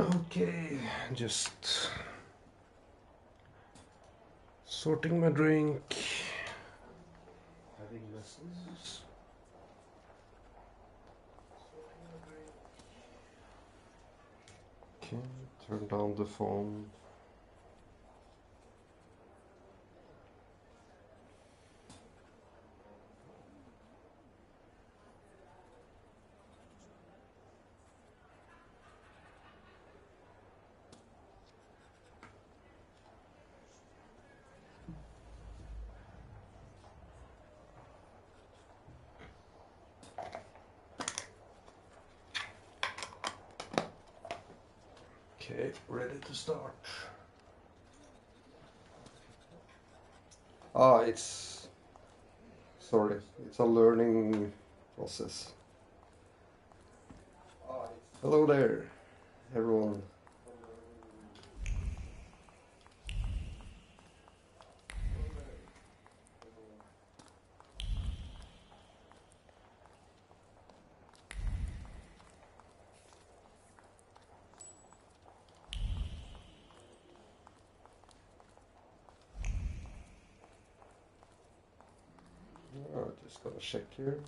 Okay, just sorting my drink, having lessons. Okay, turn down the phone. Okay, ready to start. It's sorry, it's a learning process. Hello there, everyone. Just gonna check here.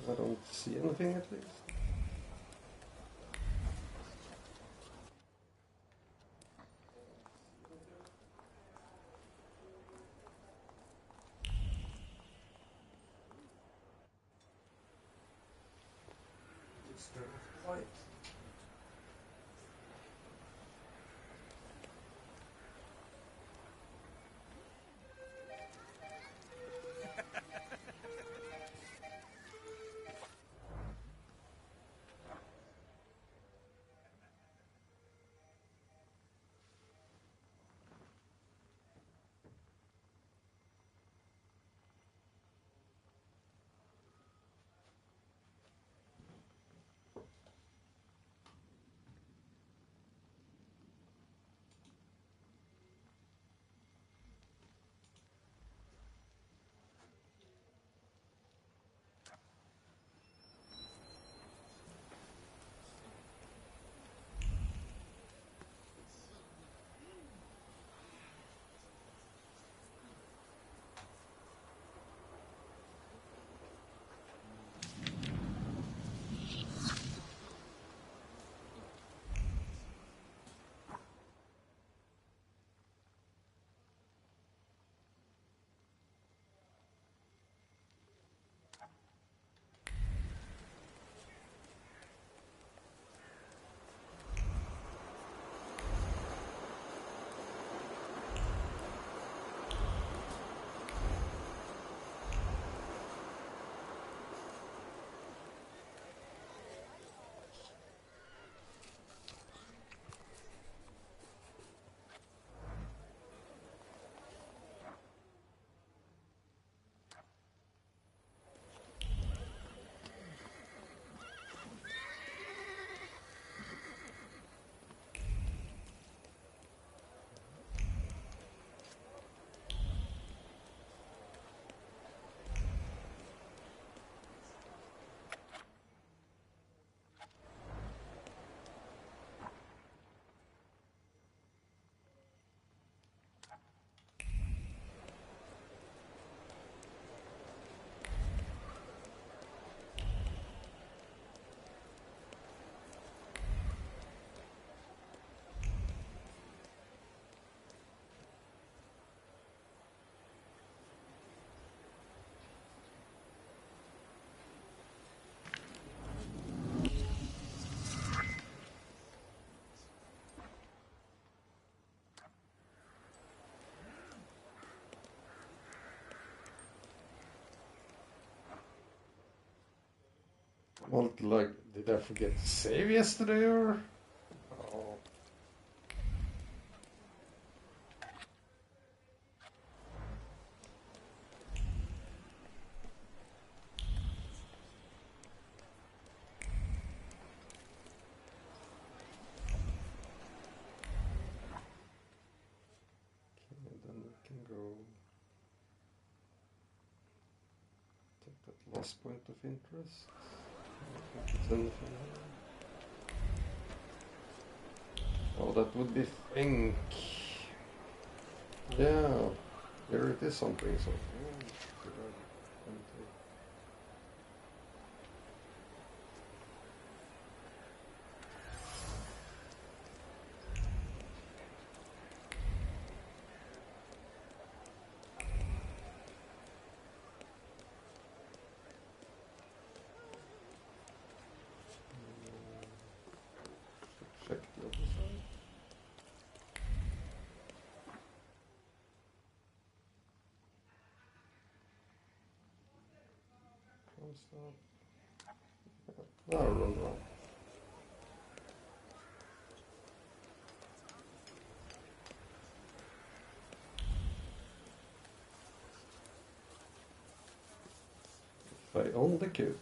I don't see anything at least. Let's turn off the light. What, like, did I forget to save yesterday or? Oh. That last point of interest. I don't think it's anything here. Oh, that would be think. Yeah, here it is something. So. Check the other side. Can't stop. No, run. If I own the cube.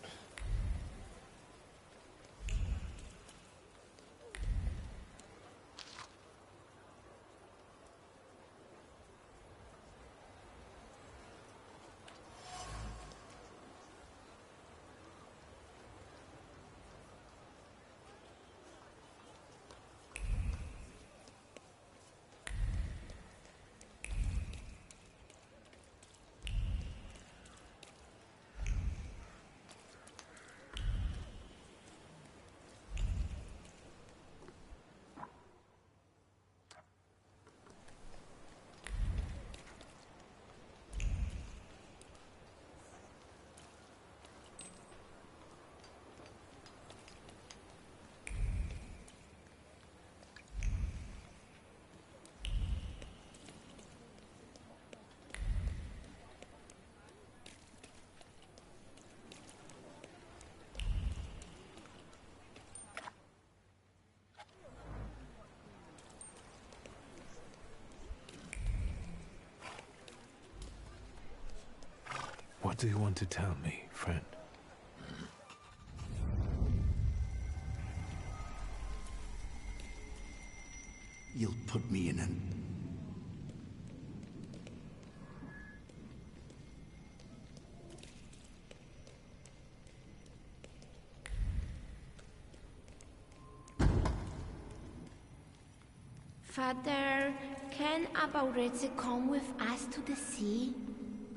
What do you want to tell me, friend? You'll put me in an... Father, can Abauretse come with us to the sea?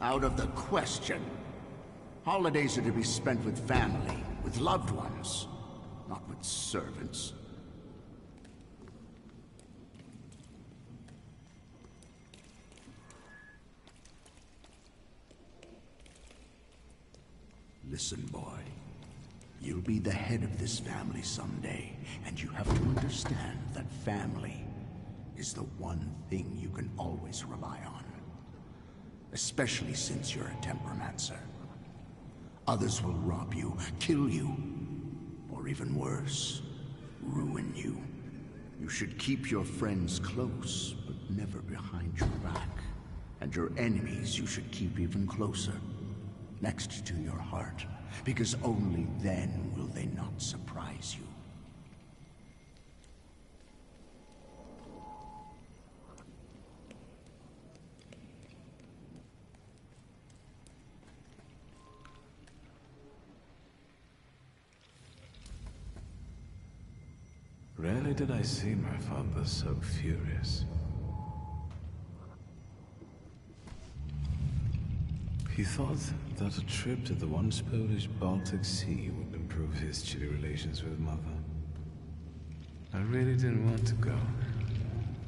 Out of the question. Holidays are to be spent with family, with loved ones, not with servants. Listen, boy. You'll be the head of this family someday, and you have to understand that family is the one thing you can always rely on. Especially since you're a Tempermancer. Others will rob you, kill you, or even worse, ruin you. You should keep your friends close, but never behind your back. And your enemies you should keep even closer, next to your heart, because only then will they not surprise you. Rarely did I see my father so furious. He thought that a trip to the once Polish Baltic Sea would improve his chilly relations with Mother. I really didn't want to go.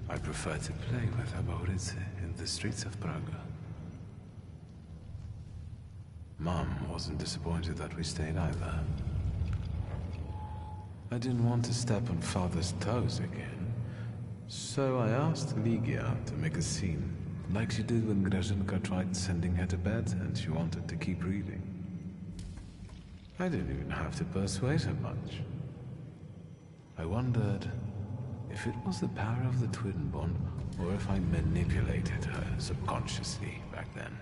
I preferred to play with Abauretse in the streets of Praga. Mom wasn't disappointed that we stayed either. I didn't want to step on Father's toes again, so I asked Ligia to make a scene, like she did when Grażynka tried sending her to bed and she wanted to keep reading. I didn't even have to persuade her much. I wondered if it was the power of the twin bond or if I manipulated her subconsciously back then.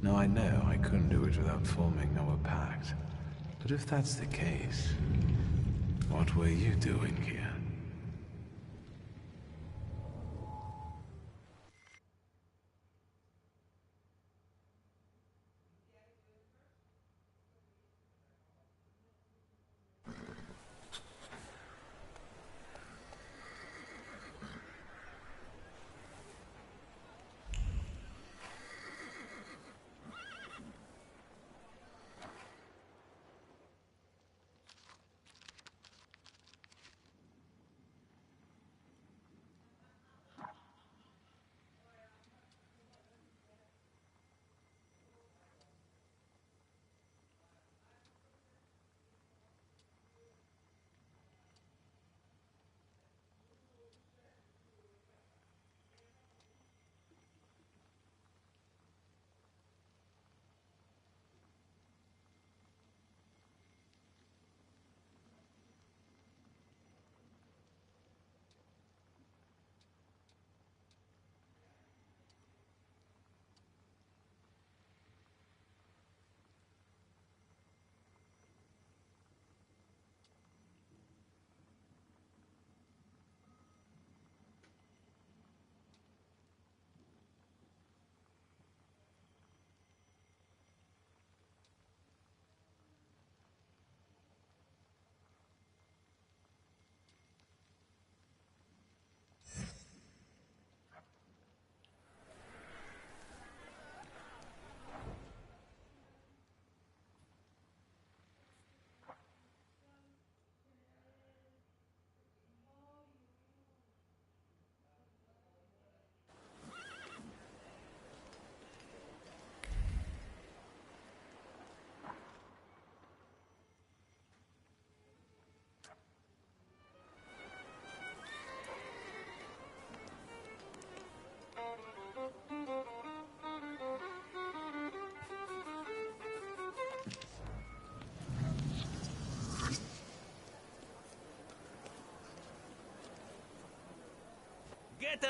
Now I know I couldn't do it without forming our pact. But if that's the case, what were you doing here?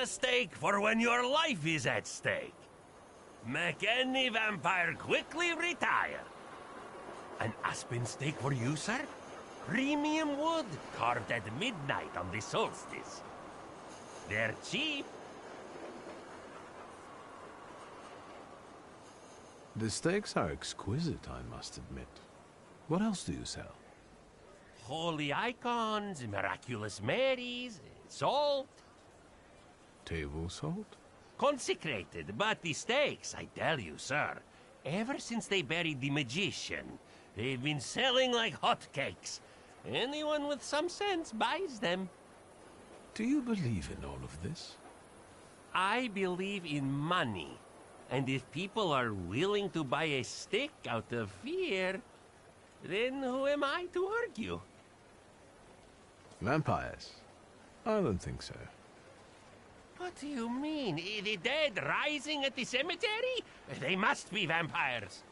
a steak for when your life is at stake. Make any vampire quickly retire. An aspen steak for you, sir? Premium wood, carved at midnight on the solstice. They're cheap. The steaks are exquisite, I must admit. What else do you sell? Holy icons, miraculous Marys, salt. Table salt? Consecrated, but the steaks, I tell you, sir, ever since they buried the magician, they've been selling like hotcakes. Anyone with some sense buys them. Do you believe in all of this? I believe in money. And if people are willing to buy a stick out of fear, then who am I to argue? Vampires? I don't think so. What do you mean? The dead rising at the cemetery? They must be vampires.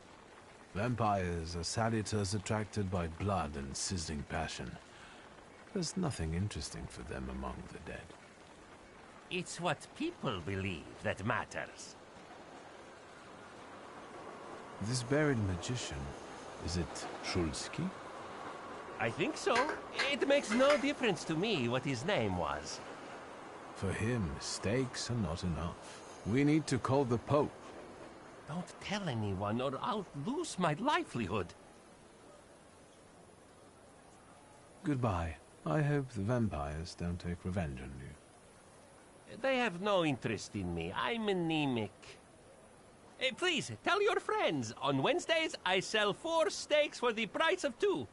Vampires are salutors attracted by blood and sizzling passion. There's nothing interesting for them among the dead. It's what people believe that matters. This buried magician, is it Shulsky? I think so. It makes no difference to me what his name was. For him, stakes are not enough. We need to call the Pope. Don't tell anyone or I'll lose my livelihood. Goodbye. I hope the vampires don't take revenge on you. They have no interest in me. I'm anemic. Please, tell your friends. On Wednesdays, I sell 4 steaks for the price of 2.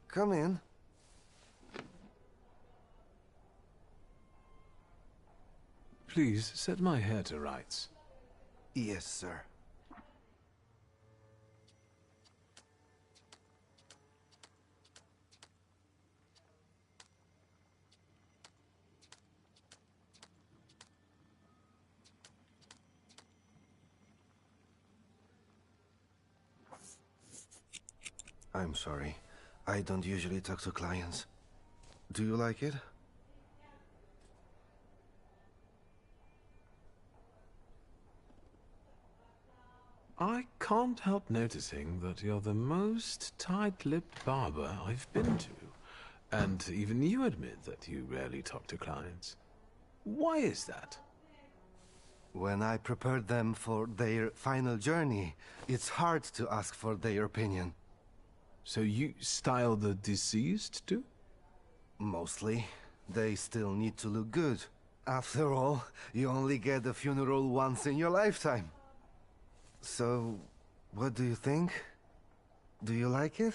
Come in. Please, set my hair to rights. Yes, sir. I'm sorry. I don't usually talk to clients. Do you like it? I can't help noticing that you're the most tight-lipped barber I've been to. And even you admit that you rarely talk to clients. Why is that? When I prepared them for their final journey, it's hard to ask for their opinion. So you style the deceased too? Mostly. They still need to look good. After all, you only get a funeral once in your lifetime. So, what do you think? Do you like it?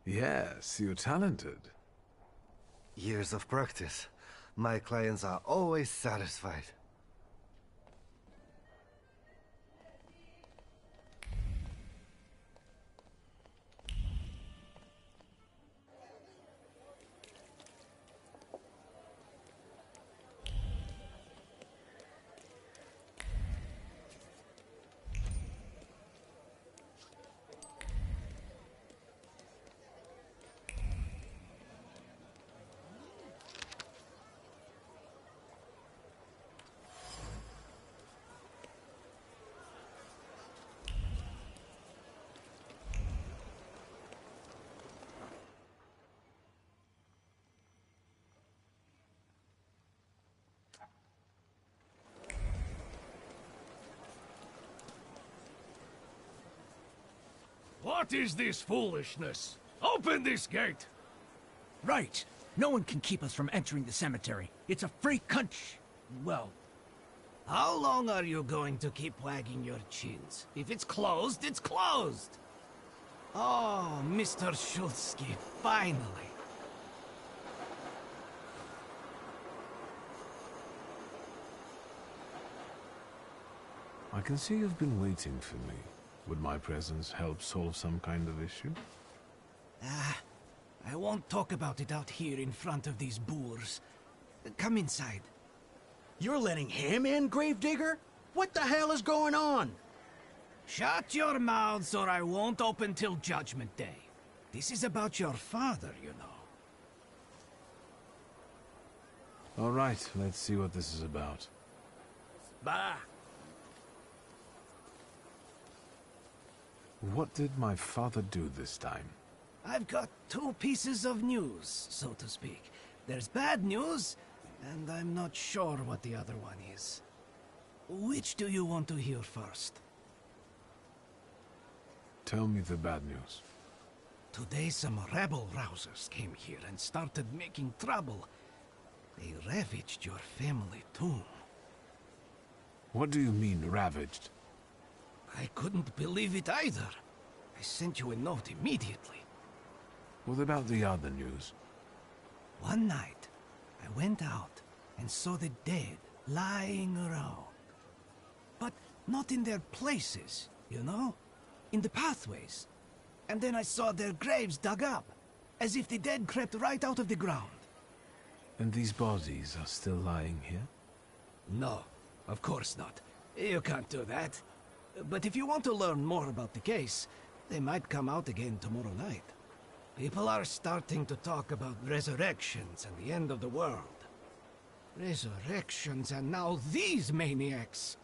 Yes, you're talented. Years of practice. My clients are always satisfied. What is this foolishness? Open this gate! Right. No one can keep us from entering the cemetery. It's a free country. Well, How long are you going to keep wagging your chins? If it's closed, it's closed! Oh, Mr. Shulsky, finally. I can see you've been waiting for me. Would my presence help solve some kind of issue? I won't talk about it out here in front of these boors. Come inside. You're letting him in, Gravedigger? What the hell is going on? Shut your mouths or I won't open till Judgment Day. This is about your father, you know. All right, let's see what this is about. Bah! What did my father do this time? I've got two pieces of news, so to speak. There's bad news, and I'm not sure what the other one is. Which do you want to hear first? Tell me the bad news. Today some rebel-rousers came here and started making trouble. They ravaged your family tomb. What do you mean, ravaged? I couldn't believe it either. I sent you a note immediately. What about the other news? One night, I went out and saw the dead lying around. But not in their places, you know? In the pathways. And then I saw their graves dug up, as if the dead crept right out of the ground. And these bodies are still lying here? No, of course not. You can't do that. But if you want to learn more about the case, they might come out again tomorrow night. People are starting to talk about resurrections and the end of the world. Resurrections and now these maniacs.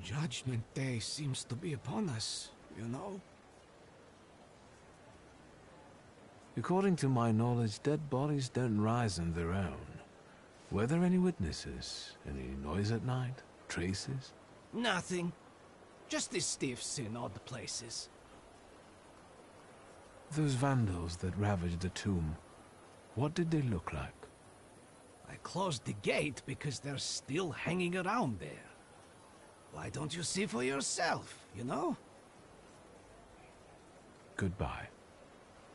Judgment Day seems to be upon us, you know? According to my knowledge, dead bodies don't rise on their own. Were there any witnesses? Any noise at night? Traces? Nothing. Just the stiffs in odd places. Those vandals that ravaged the tomb, what did they look like? I closed the gate because they're still hanging around there. Why don't you see for yourself, you know? Goodbye.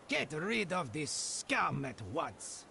Get rid of this scum at once.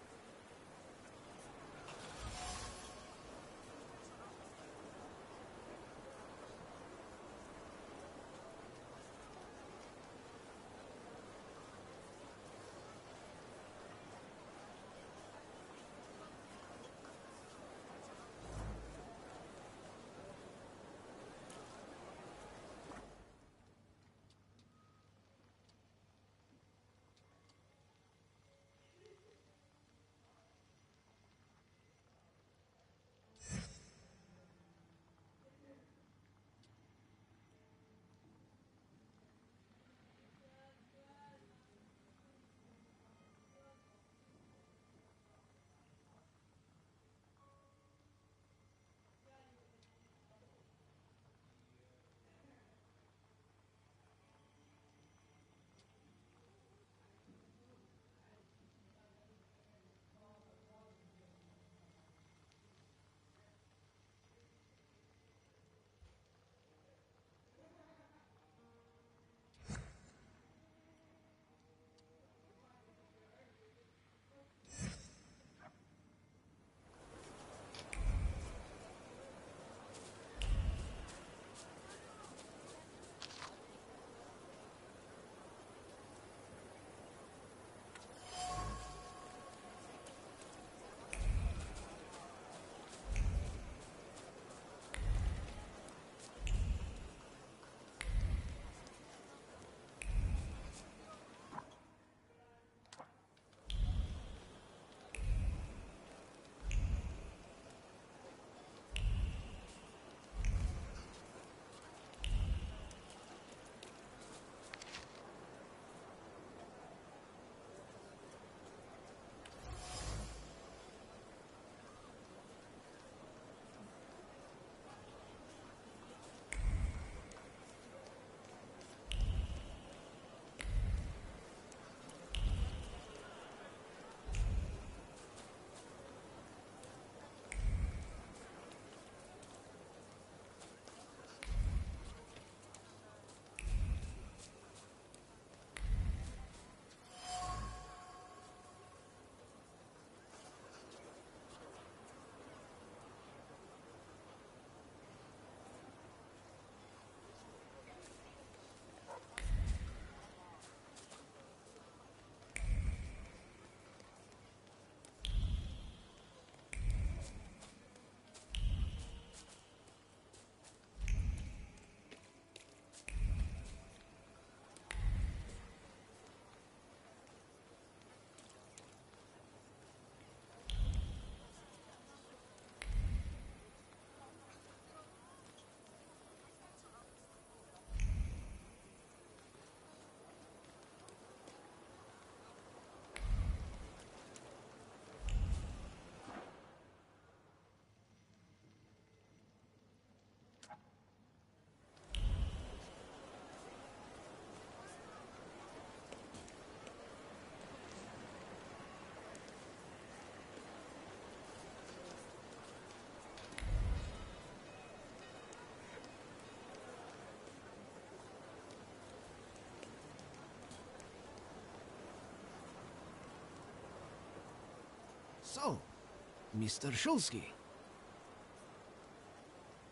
Mr. Shulsky.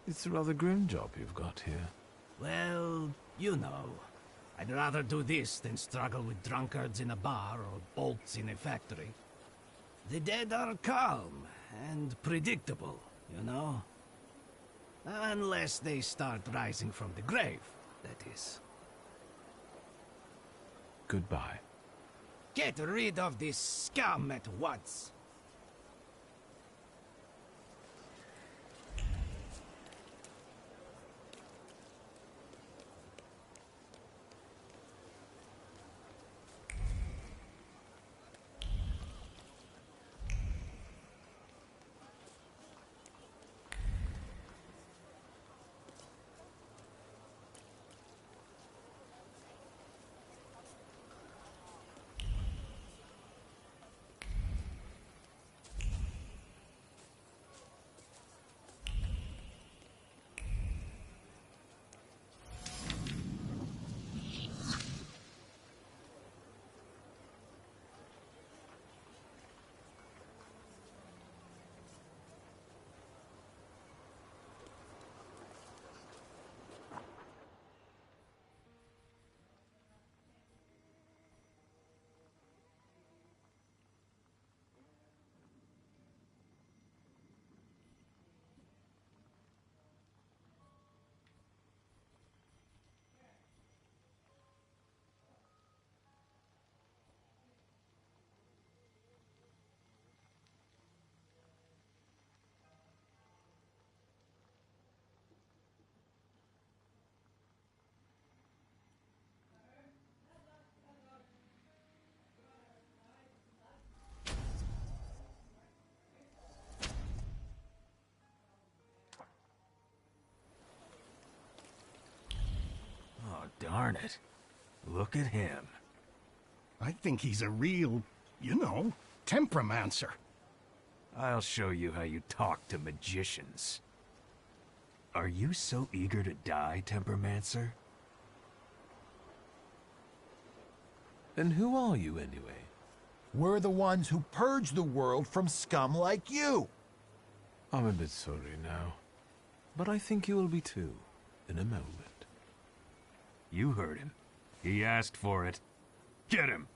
It's a rather grim job you've got here. Well, you know. I'd rather do this than struggle with drunkards in a bar or bolts in a factory. The dead are calm and predictable, you know? Unless they start rising from the grave, that is. Goodbye. Get rid of this scum at once. Oh, darn it. Look at him. I think he's a real, temperamencer. I'll show you how you talk to magicians. Are you so eager to die, Tempermancer? And who are you, anyway? We're the ones who purge the world from scum like you. I'm a bit sorry now. But I think you will be too, in a moment. You heard him. He asked for it. Get him!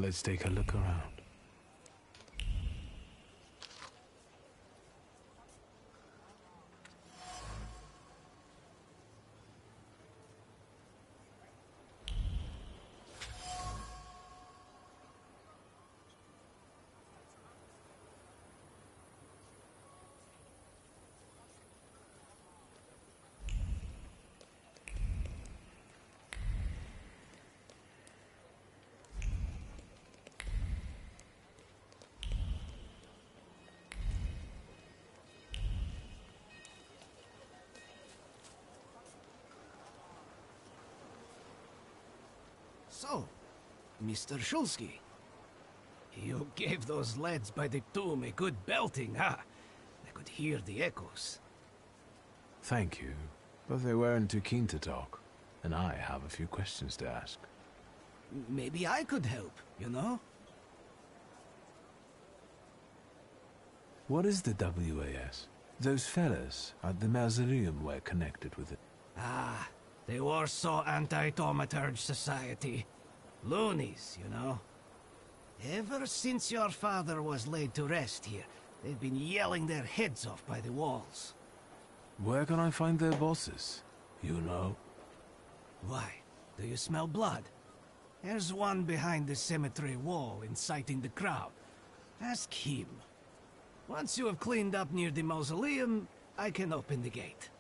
Let's take a look around. So, Mr. Shulsky, you gave those lads by the tomb a good belting, huh? I could hear the echoes. Thank you, but they weren't too keen to talk, and I have a few questions to ask. Maybe I could help, you know? What is the WAS? Those fellas at the mausoleum were connected with it. Ah, the Warsaw Anti-Thaumaturge Society. Loonies, you know. Ever since your father was laid to rest here, they've been yelling their heads off by the walls. Where can I find their bosses? You know? Why? Do you smell blood? There's one behind the cemetery wall inciting the crowd. Ask him. Once you have cleaned up near the mausoleum, I can open the gate.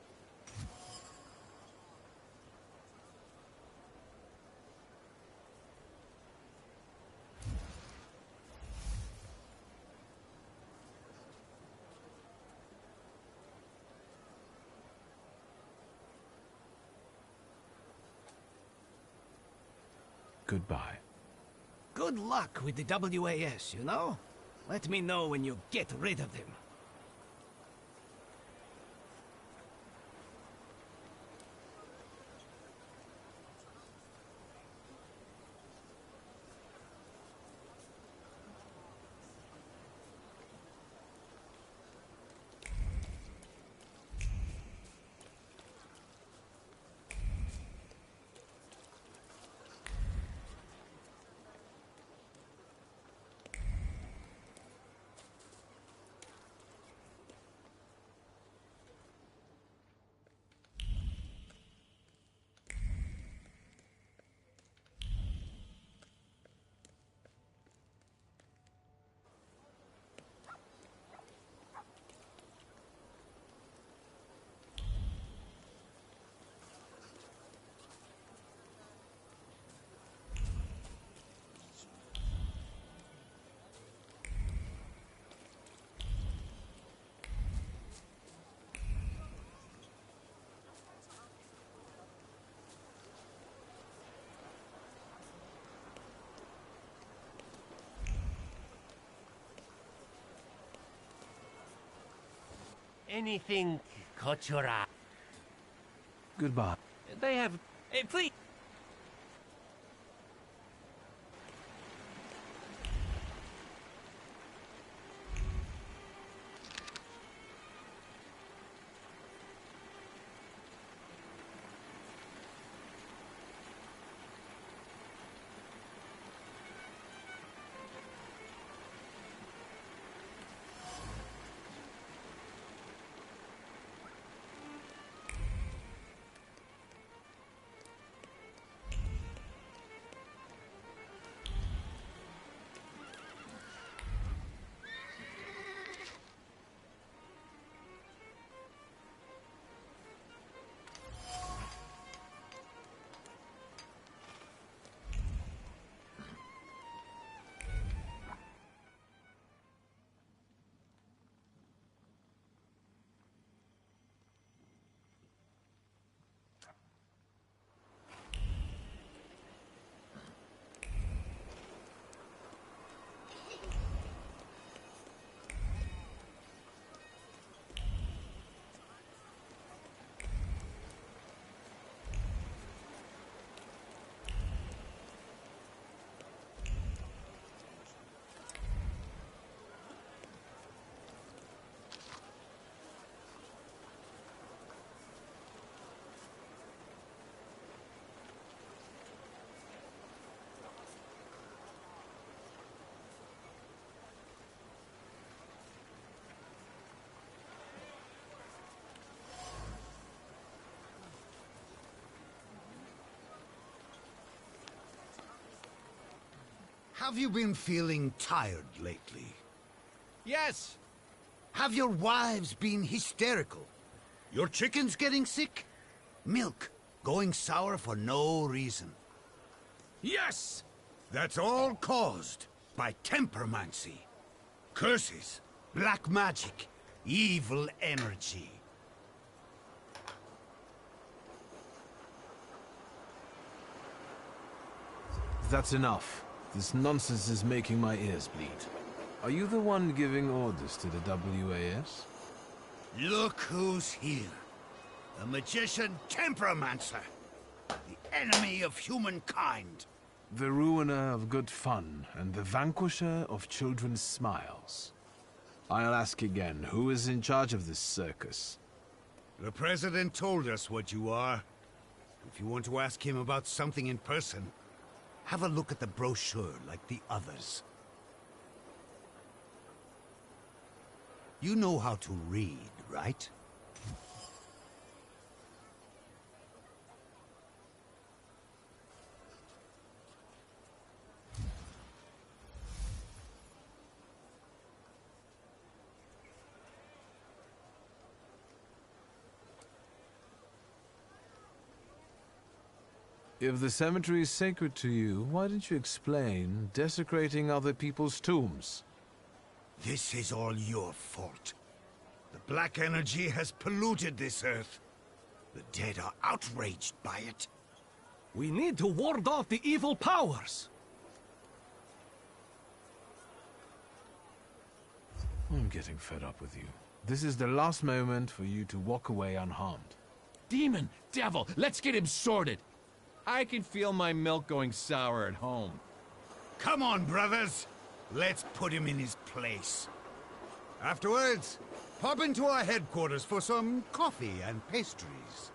Goodbye. Good luck with the WAS, you know? Let me know when you get rid of them. Anything caught your eye? Goodbye. They have... please... Have you been feeling tired lately? Yes. Have your wives been hysterical? Your chickens getting sick? Milk going sour for no reason? Yes! That's all caused by tempermancy. Curses, black magic, evil energy. That's enough. This nonsense is making my ears bleed. Are you the one giving orders to the WAS? Look who's here. The magician Temperomancer. The enemy of humankind. The ruiner of good fun, and the vanquisher of children's smiles. I'll ask again, who is in charge of this circus? The President told us what you are. If you want to ask him about something in person, have a look at the brochure like the others. You know how to read, right? If the cemetery is sacred to you, why didn't you explain desecrating other people's tombs? This is all your fault. The black energy has polluted this earth. The dead are outraged by it. We need to ward off the evil powers. I'm getting fed up with you. This is the last moment for you to walk away unharmed. Demon, devil, let's get him sorted. I can feel my milk going sour at home. Come on, brothers. Let's put him in his place. Afterwards, pop into our headquarters for some coffee and pastries.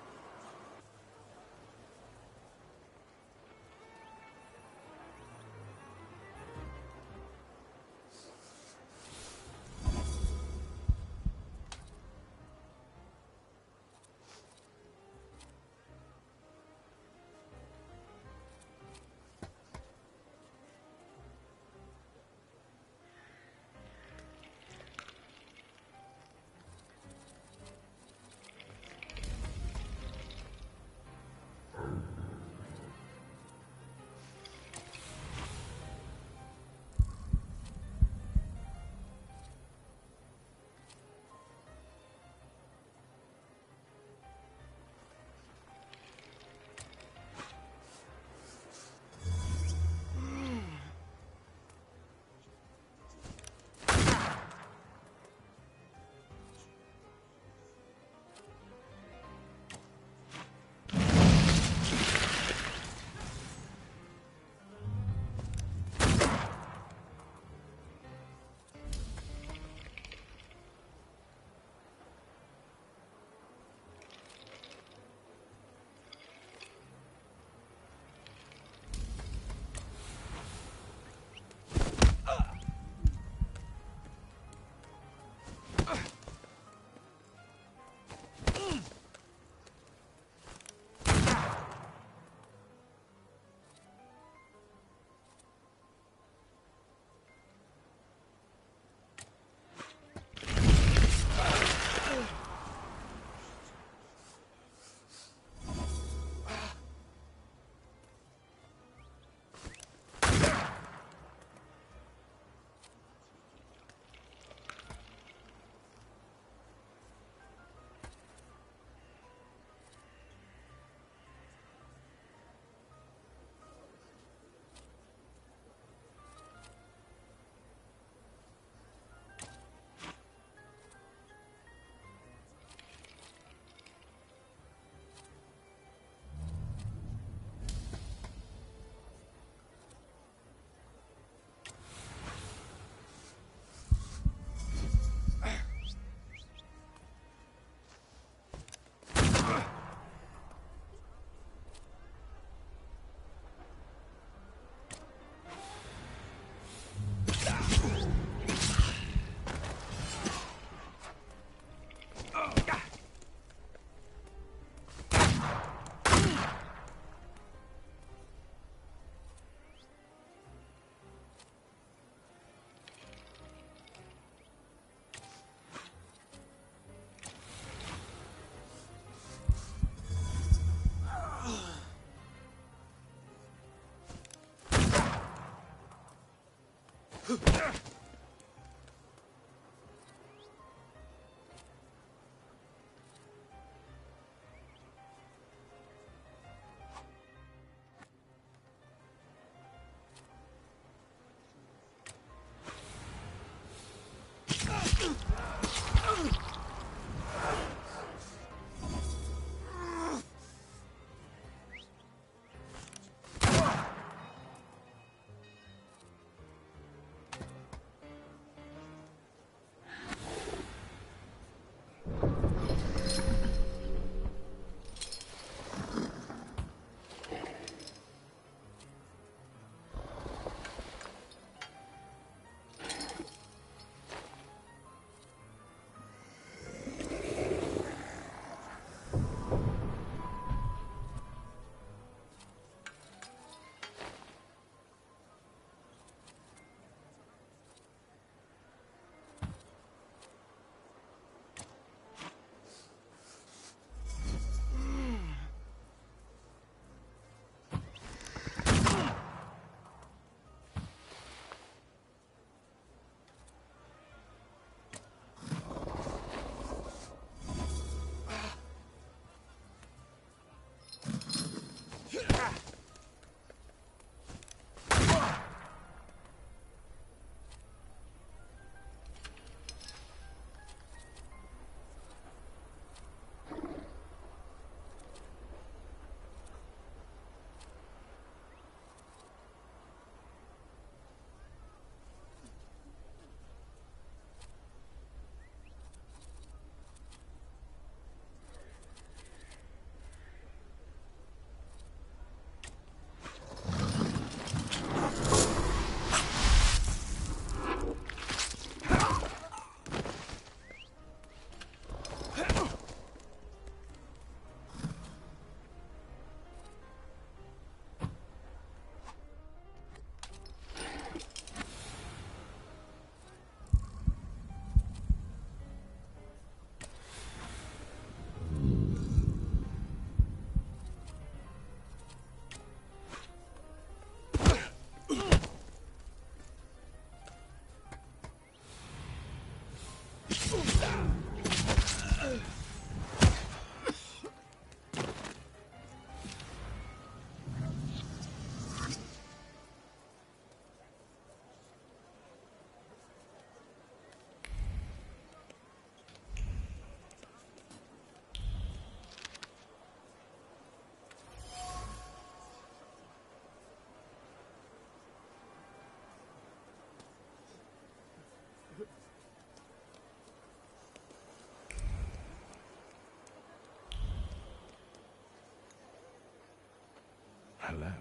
hello.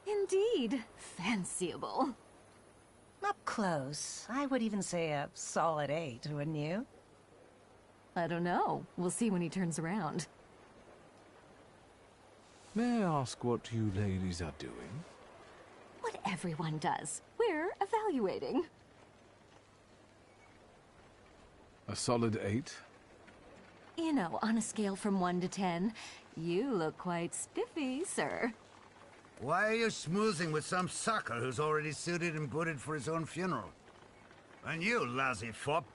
Indeed. Fanciable. Up close, I would even say a solid 8, wouldn't you? I don't know. We'll see when he turns around. May I ask what you ladies are doing? What everyone does. We're evaluating. A solid 8? You know, on a scale from 1 to 10, you look quite spiffy, sir. Why are you schmoozing with some sucker who's already suited and booted for his own funeral? And you, lousy fop,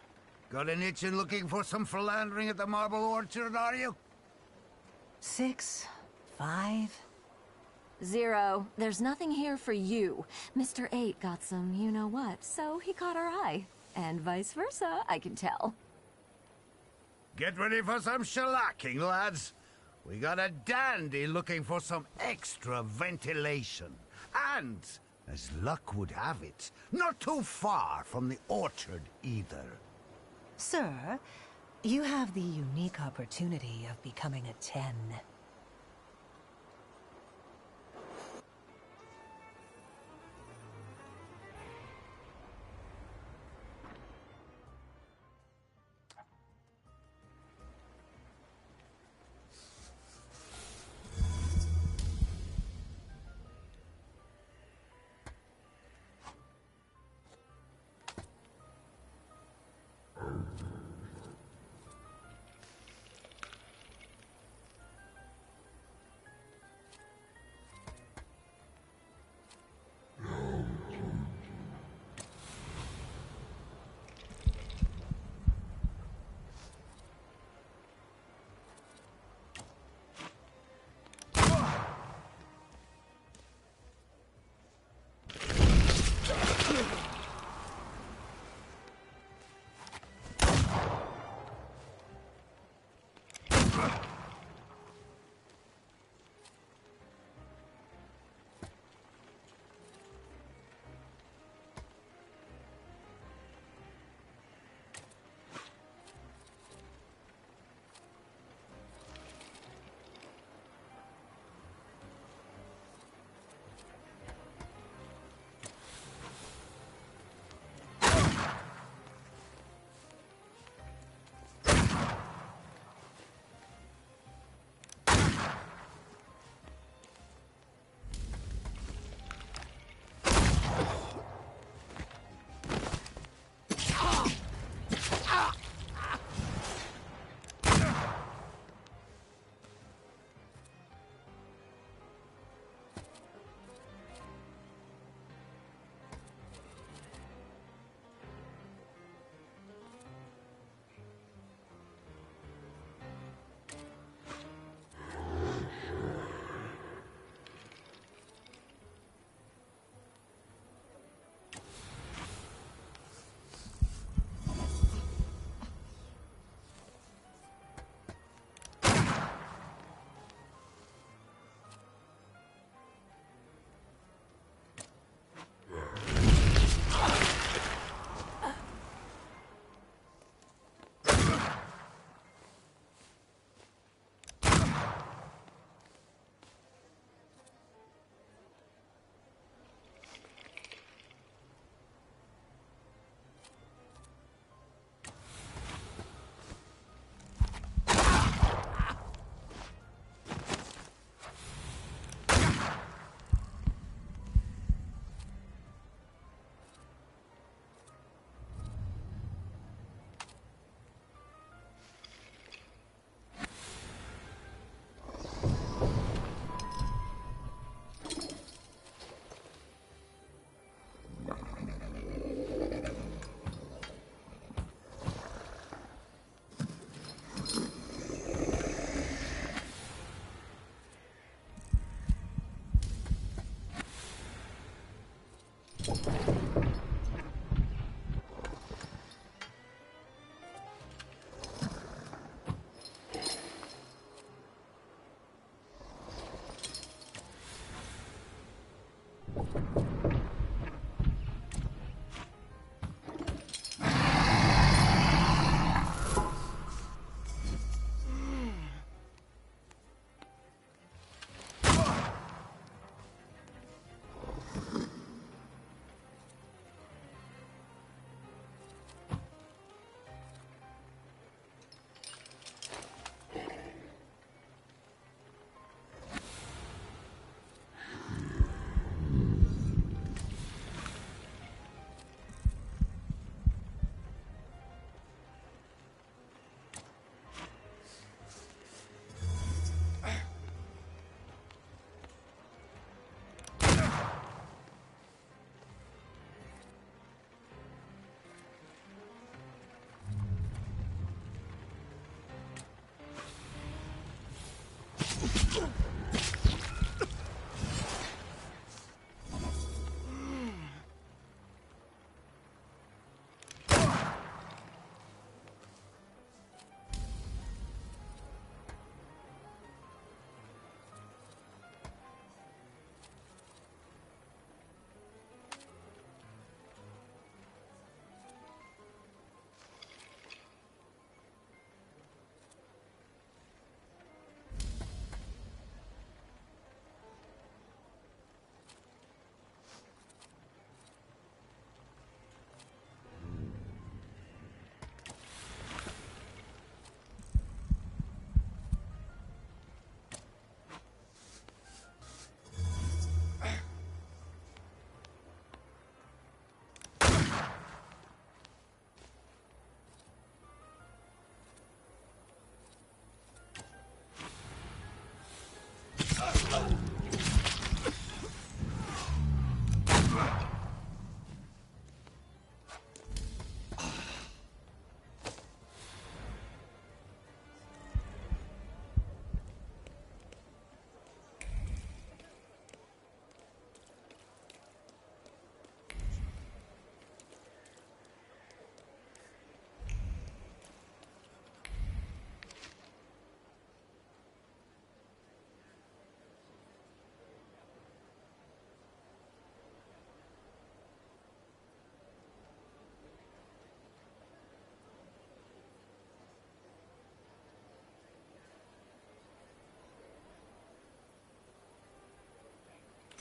got an itching looking for some philandering at the Marble Orchard, are you? 6, 5... 0. There's nothing here for you. Mr. 8 got some you-know-what, so he caught our eye. And vice versa, I can tell. Get ready for some shellacking, lads. We got a dandy looking for some extra ventilation. And, as luck would have it, not too far from the orchard either. Sir, you have the unique opportunity of becoming a 10.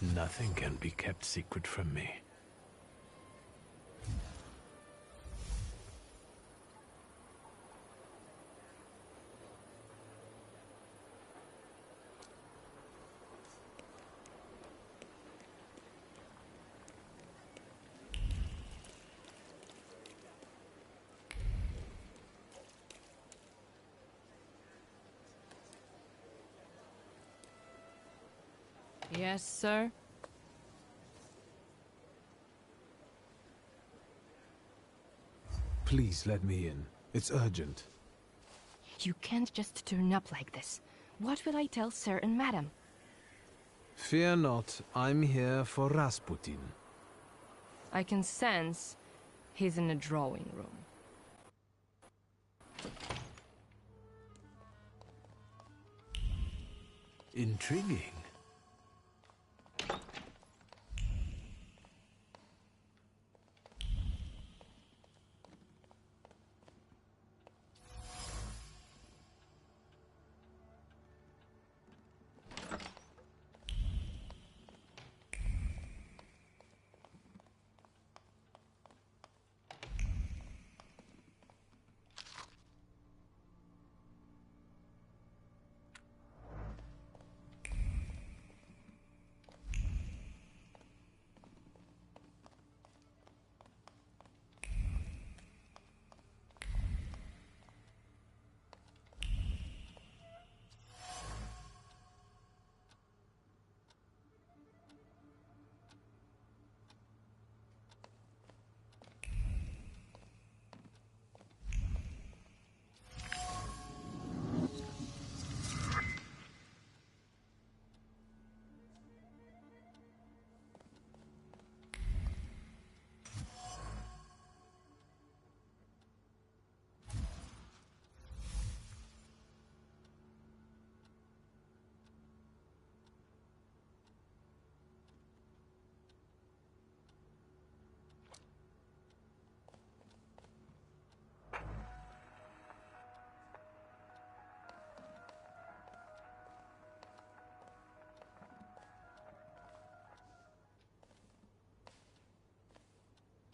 Nothing can be kept secret from me. Yes, sir? Please let me in. It's urgent. You can't just turn up like this. What will I tell sir and madam? Fear not, I'm here for Rasputin. I can sense he's in the drawing room. Intriguing.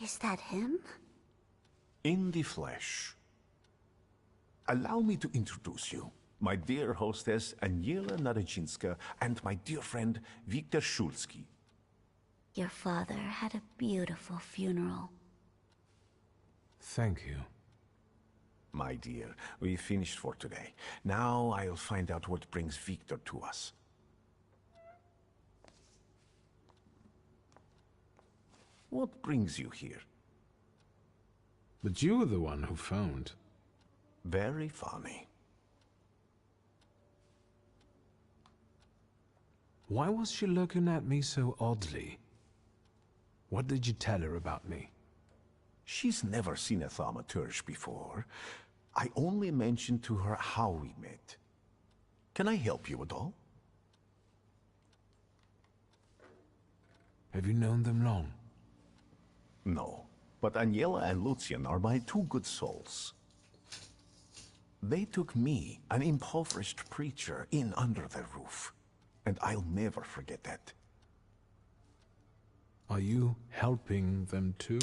Is that him? In the flesh. Allow me to introduce you. My dear hostess, Aniela Naradzinska, and my dear friend, Viktor Shulsky. Your father had a beautiful funeral. Thank you. My dear, we finished for today. Now I'll find out what brings Viktor to us. What brings you here? But you were the one who phoned. Very funny. Why was she looking at me so oddly? What did you tell her about me? She's never seen a thaumaturge before. I only mentioned to her how we met. Can I help you at all? Have you known them long? No, but Aniela and Lucian are my two good souls. They took me, an impoverished preacher, in under their roof. And I'll never forget that. Are you helping them too?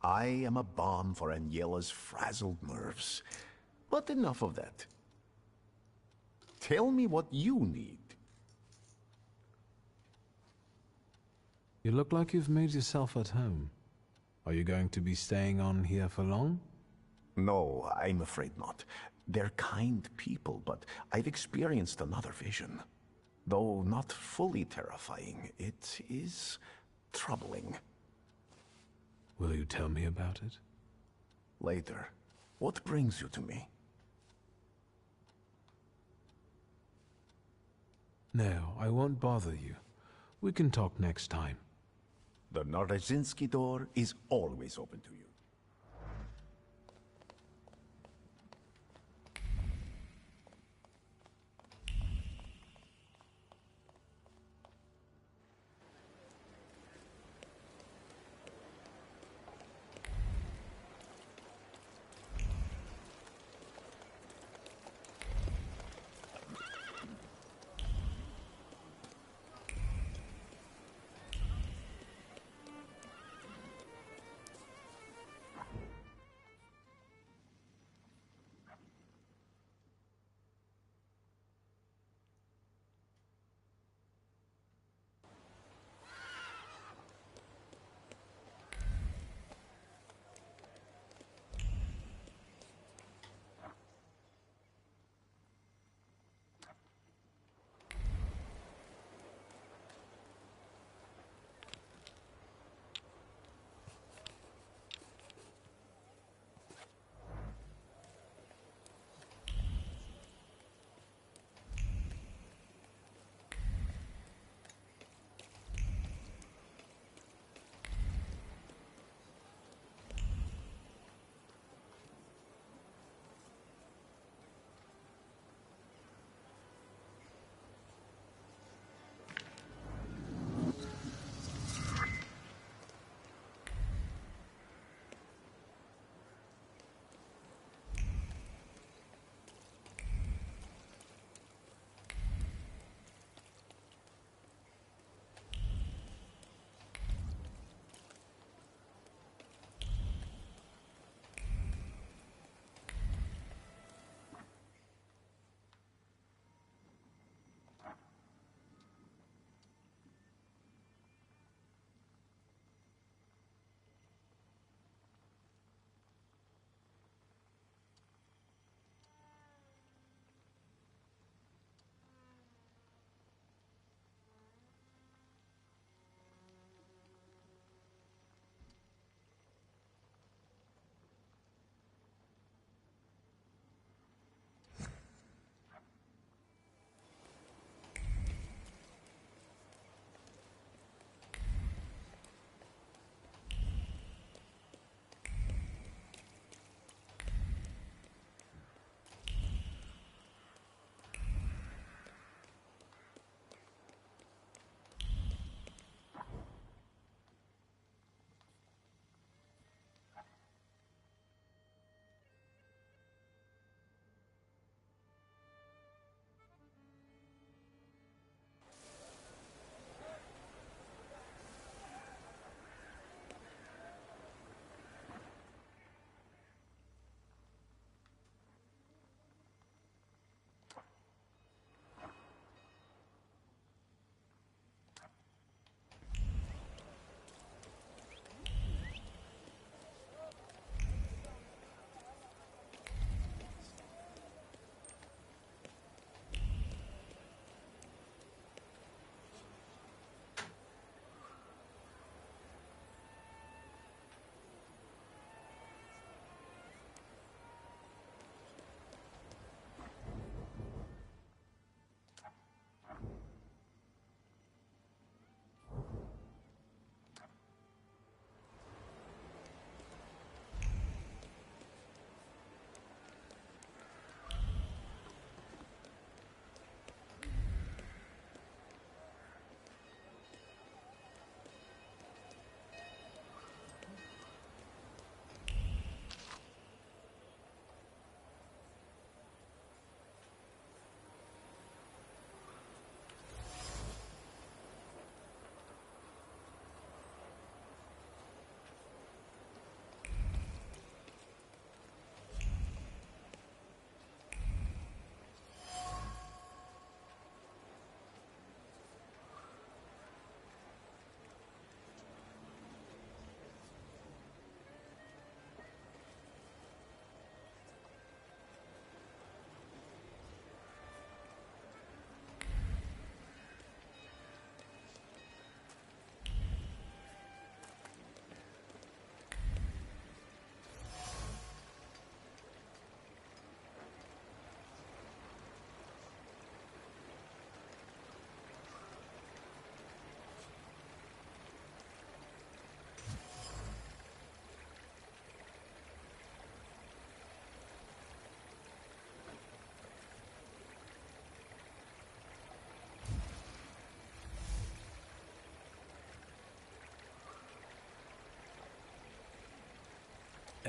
I am a balm for Aniela's frazzled nerves. But enough of that. Tell me what you need. You look like you've made yourself at home. Are you going to be staying on here for long? No, I'm afraid not. They're kind people, but I've experienced another vision. Though not fully terrifying, it is troubling. Will you tell me about it? Later. What brings you to me? No, I won't bother you. We can talk next time. The Naradzinski door is always open to you.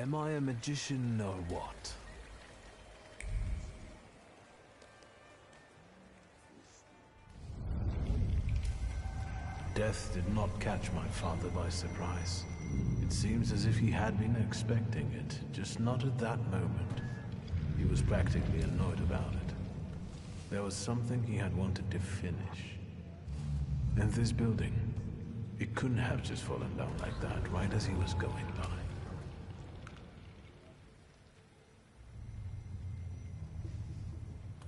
Am I a magician or what? Death did not catch my father by surprise. It seems as if he had been expecting it, just not at that moment. He was practically annoyed about it. There was something he had wanted to finish. And this building, it couldn't have just fallen down like that, right as he was going by.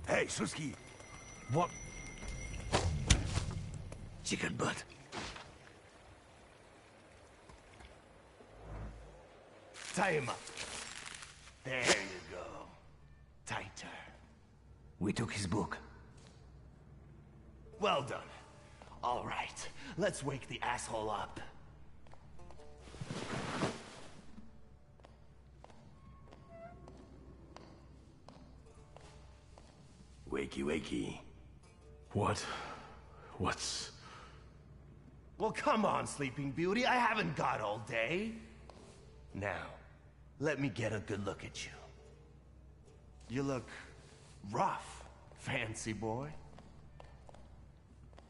Hey, Suski! What? Chicken butt. Tie him up. There you go. Tighter. We took his book. Well done. All right, let's wake the asshole up. Wakey, wakey. What's... Well, come on, Sleeping Beauty. I haven't got all day. Now, let me get a good look at you. You look rough, fancy boy.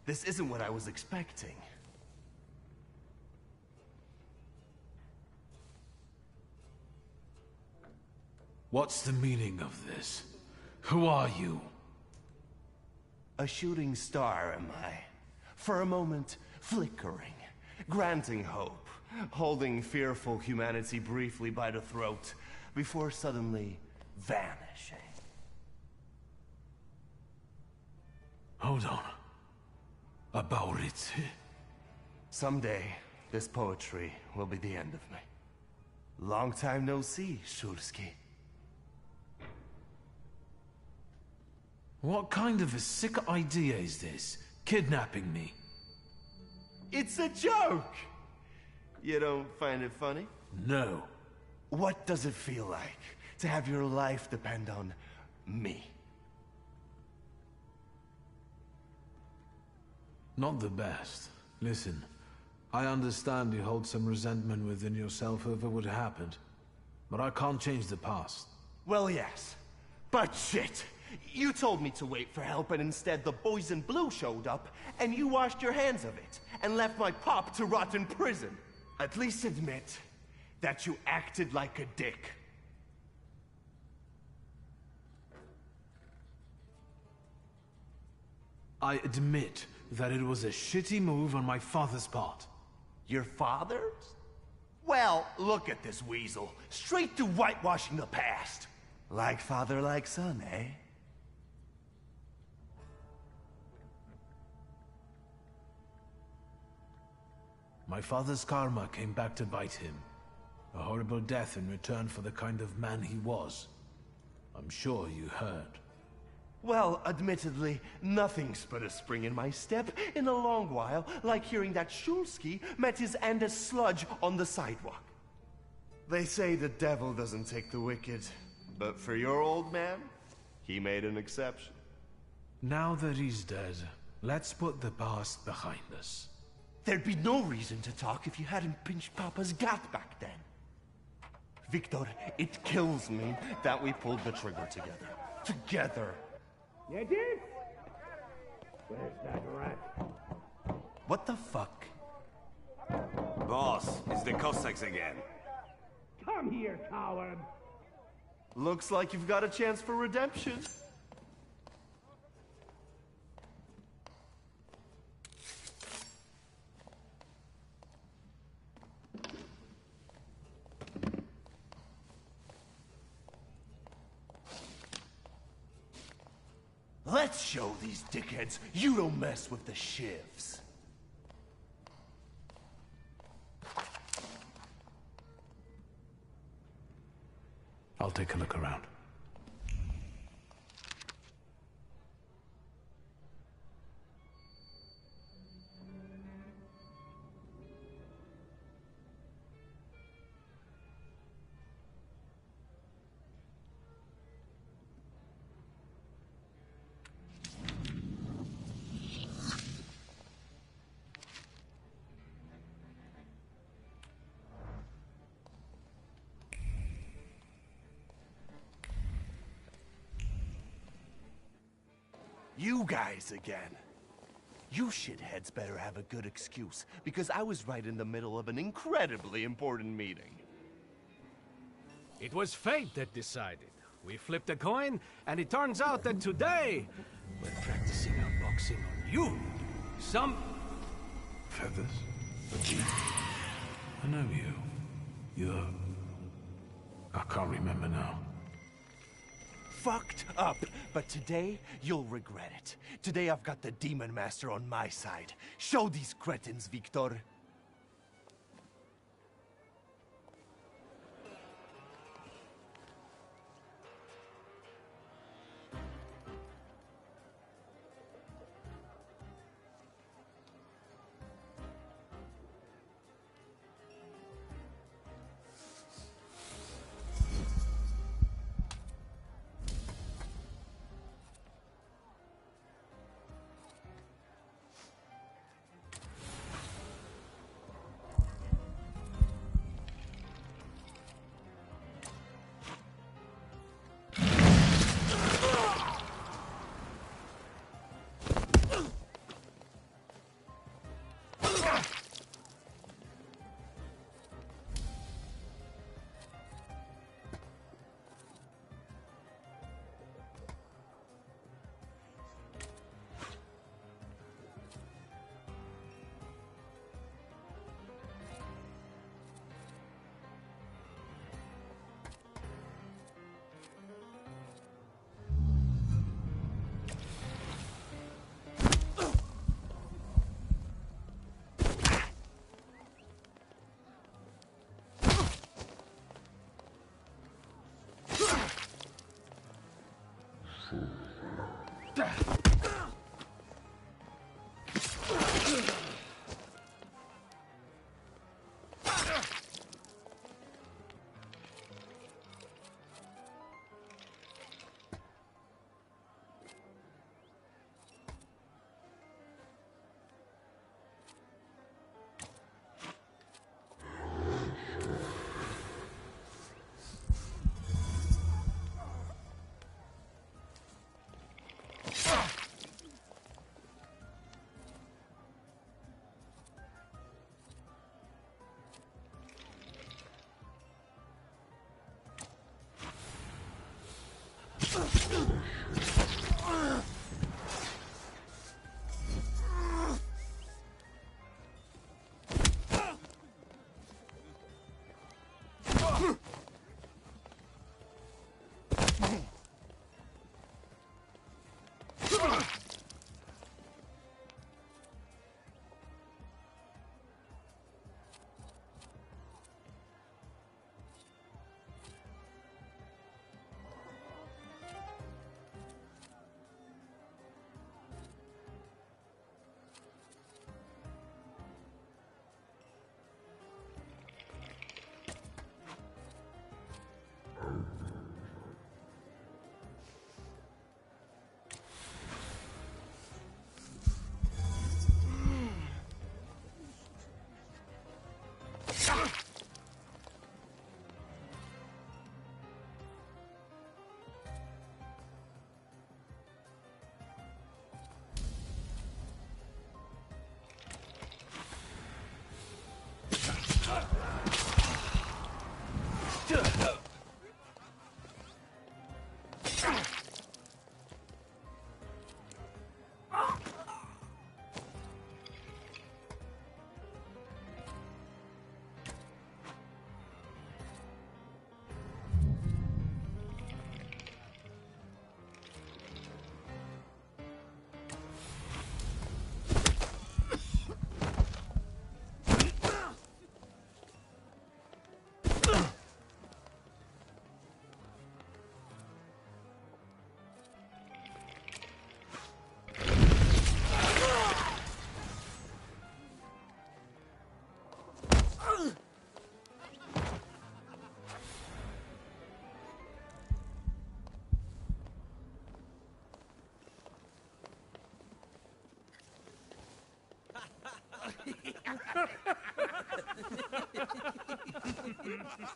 This isn't what I was expecting. What's the meaning of this? Who are you? A shooting star, am I? For a moment, flickering, granting hope, holding fearful humanity briefly by the throat, before suddenly vanishing. Hold on. About it. Someday, this poetry will be the end of me. Long time no see, Shulsky. What kind of a sick idea is this? Kidnapping me? It's a joke! You don't find it funny? No. What does it feel like to have your life depend on me? Not the best. Listen, I understand you hold some resentment within yourself over what happened, but I can't change the past. Well, yes. But shit! You told me to wait for help, and instead the boys in blue showed up, and you washed your hands of it, and left my pop to rot in prison. At least admit that you acted like a dick. I admit that it was a shitty move on my father's part. Your father's? Well, look at this weasel. Straight to whitewashing the past. Like father, like son, eh? My father's karma came back to bite him. A horrible death in return for the kind of man he was. I'm sure you heard. Well, admittedly, nothing's put a spring in my step in a long while, like hearing that Shulsky met his Andes sludge on the sidewalk. They say the devil doesn't take the wicked, but for your old man, he made an exception. Now that he's dead, let's put the past behind us. There'd be no reason to talk if you hadn't pinched Papa's gut back then. Victor, it kills me that we pulled the trigger together. Together. You did? Where's that rat? What the fuck? Boss, it's the Cossacks again. Come here, coward! Looks like you've got a chance for redemption. Let's show these dickheads you don't mess with the shivs. I'll take a look around. You guys again. You shitheads better have a good excuse, because I was right in the middle of an incredibly important meeting. It was fate that decided. We flipped a coin, and it turns out that today, we're practicing our boxing on you. Some... Feathers? I know you. You're... I can't remember now. Fucked up, but today, you'll regret it. Today I've got the Demon Master on my side. Show these cretins, Victor.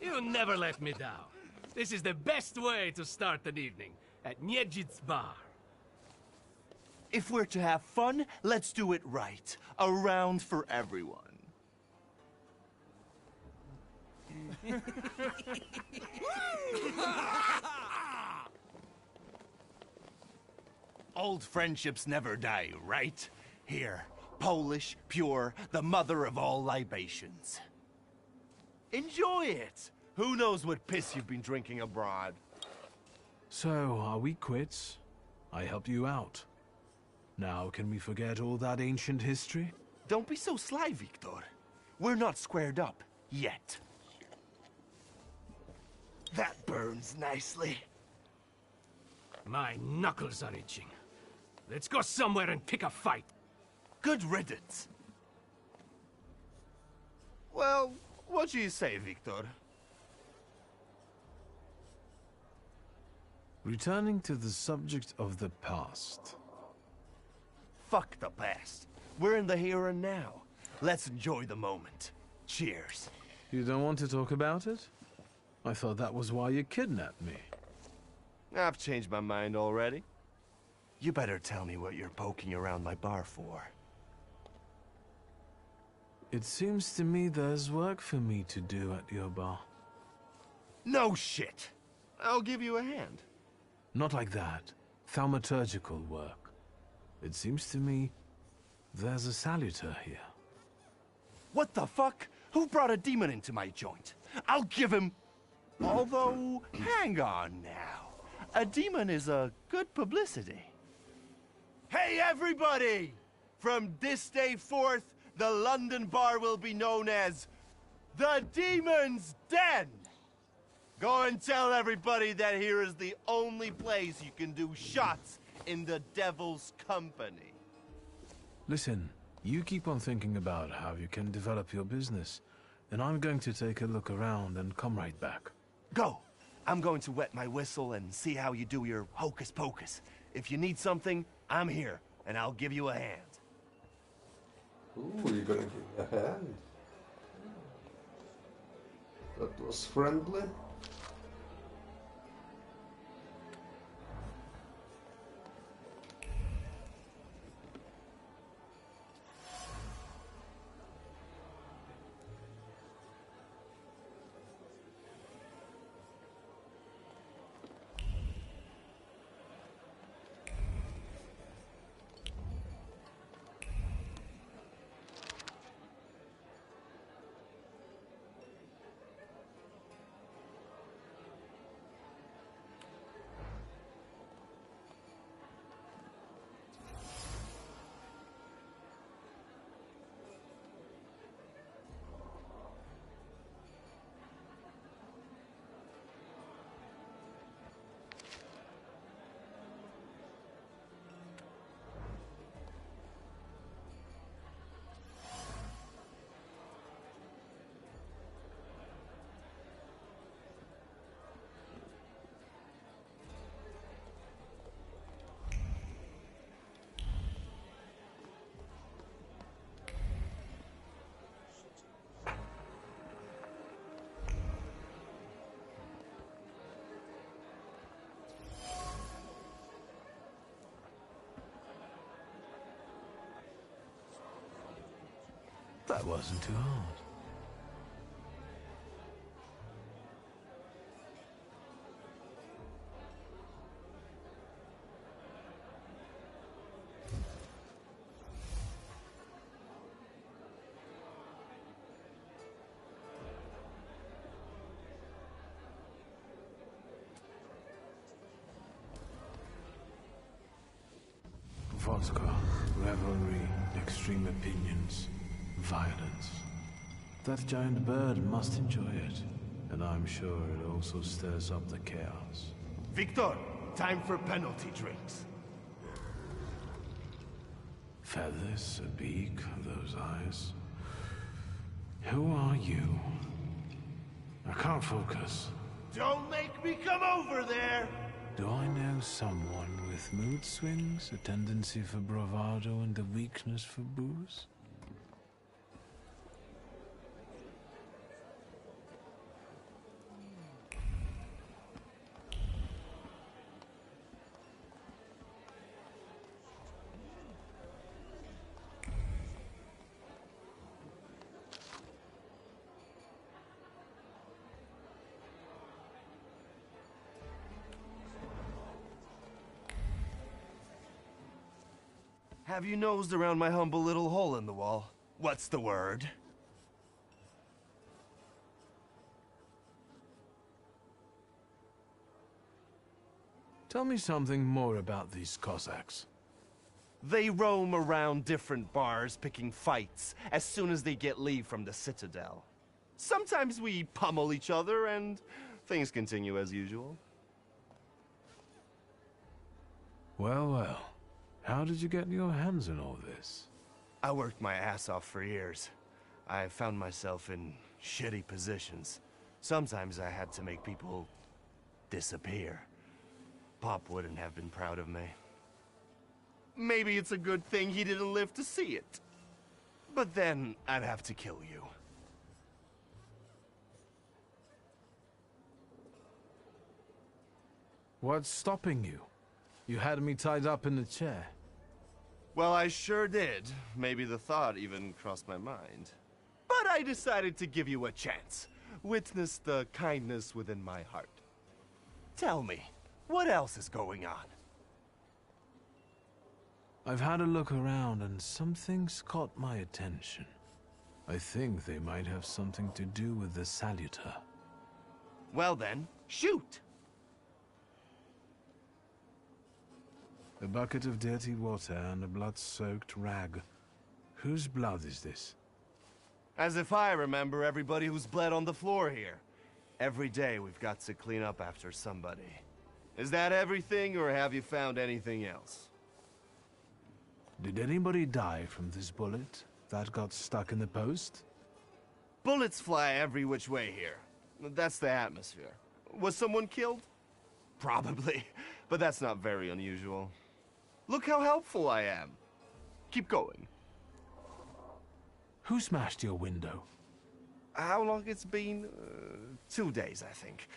You never let me down. This is the best way to start an evening at Niedzic's bar. If we're to have fun, let's do it right. A round for everyone. Old friendships never die, right? Here, Polish, pure, the mother of all libations. Enjoy it! Who knows what piss you've been drinking abroad? So, are we quits? I helped you out. Now, can we forget all that ancient history? Don't be so sly, Victor. We're not squared up, yet. That burns nicely. My knuckles are itching. Let's go somewhere and pick a fight. Good riddance. Well, what do you say, Victor? Returning to the subject of the past. Fuck the past. We're in the here and now. Let's enjoy the moment. Cheers. You don't want to talk about it? I thought that was why you kidnapped me. I've changed my mind already. You better tell me what you're poking around my bar for. It seems to me there's work for me to do at your bar. No shit. I'll give you a hand. Not like that. Thaumaturgical work. It seems to me there's a saluter here. What the fuck? Who brought a demon into my joint? I'll give him... Although, hang on now. A demon is a good publicity. Hey, everybody! From this day forth, the London bar will be known as the Demon's Den. Go and tell everybody that here is the only place you can do shots in the devil's company. Listen, you keep on thinking about how you can develop your business, and I'm going to take a look around and come right back. Go! I'm going to wet my whistle and see how you do your hocus pocus. If you need something, I'm here, and I'll give you a hand. Ooh, you're gonna give me a hand? That was friendly. That wasn't too hard. Vodka, revelry, extreme opinions, violence. That giant bird must enjoy it, and I'm sure it also stirs up the chaos. Victor, time for penalty drinks. Feathers, a beak, those eyes. Who are you? I can't focus. Don't make me come over there! Do I know someone with mood swings, a tendency for bravado, and a weakness for booze? Have you nosed around my humble little hole in the wall? What's the word? Tell me something more about these Cossacks. They roam around different bars picking fights as soon as they get leave from the Citadel. Sometimes we pummel each other and things continue as usual. Well, well. How did you get your hands on all this? I worked my ass off for years. I found myself in shitty positions. Sometimes I had to make people disappear. Pop wouldn't have been proud of me. Maybe it's a good thing he didn't live to see it. But then I'd have to kill you. What's stopping you? You had me tied up in the chair. Well, I sure did. Maybe the thought even crossed my mind. But I decided to give you a chance. Witness the kindness within my heart. Tell me, what else is going on? I've had a look around and something's caught my attention. I think they might have something to do with the Saluter. Well then, shoot! A bucket of dirty water and a blood-soaked rag. Whose blood is this? As if I remember everybody who's bled on the floor here. Every day we've got to clean up after somebody. Is that everything, or have you found anything else? Did anybody die from this bullet that got stuck in the post? Bullets fly every which way here. That's the atmosphere. Was someone killed? Probably, but that's not very unusual. Look how helpful I am. Keep going. Who smashed your window? How long it's been? 2 days, I think.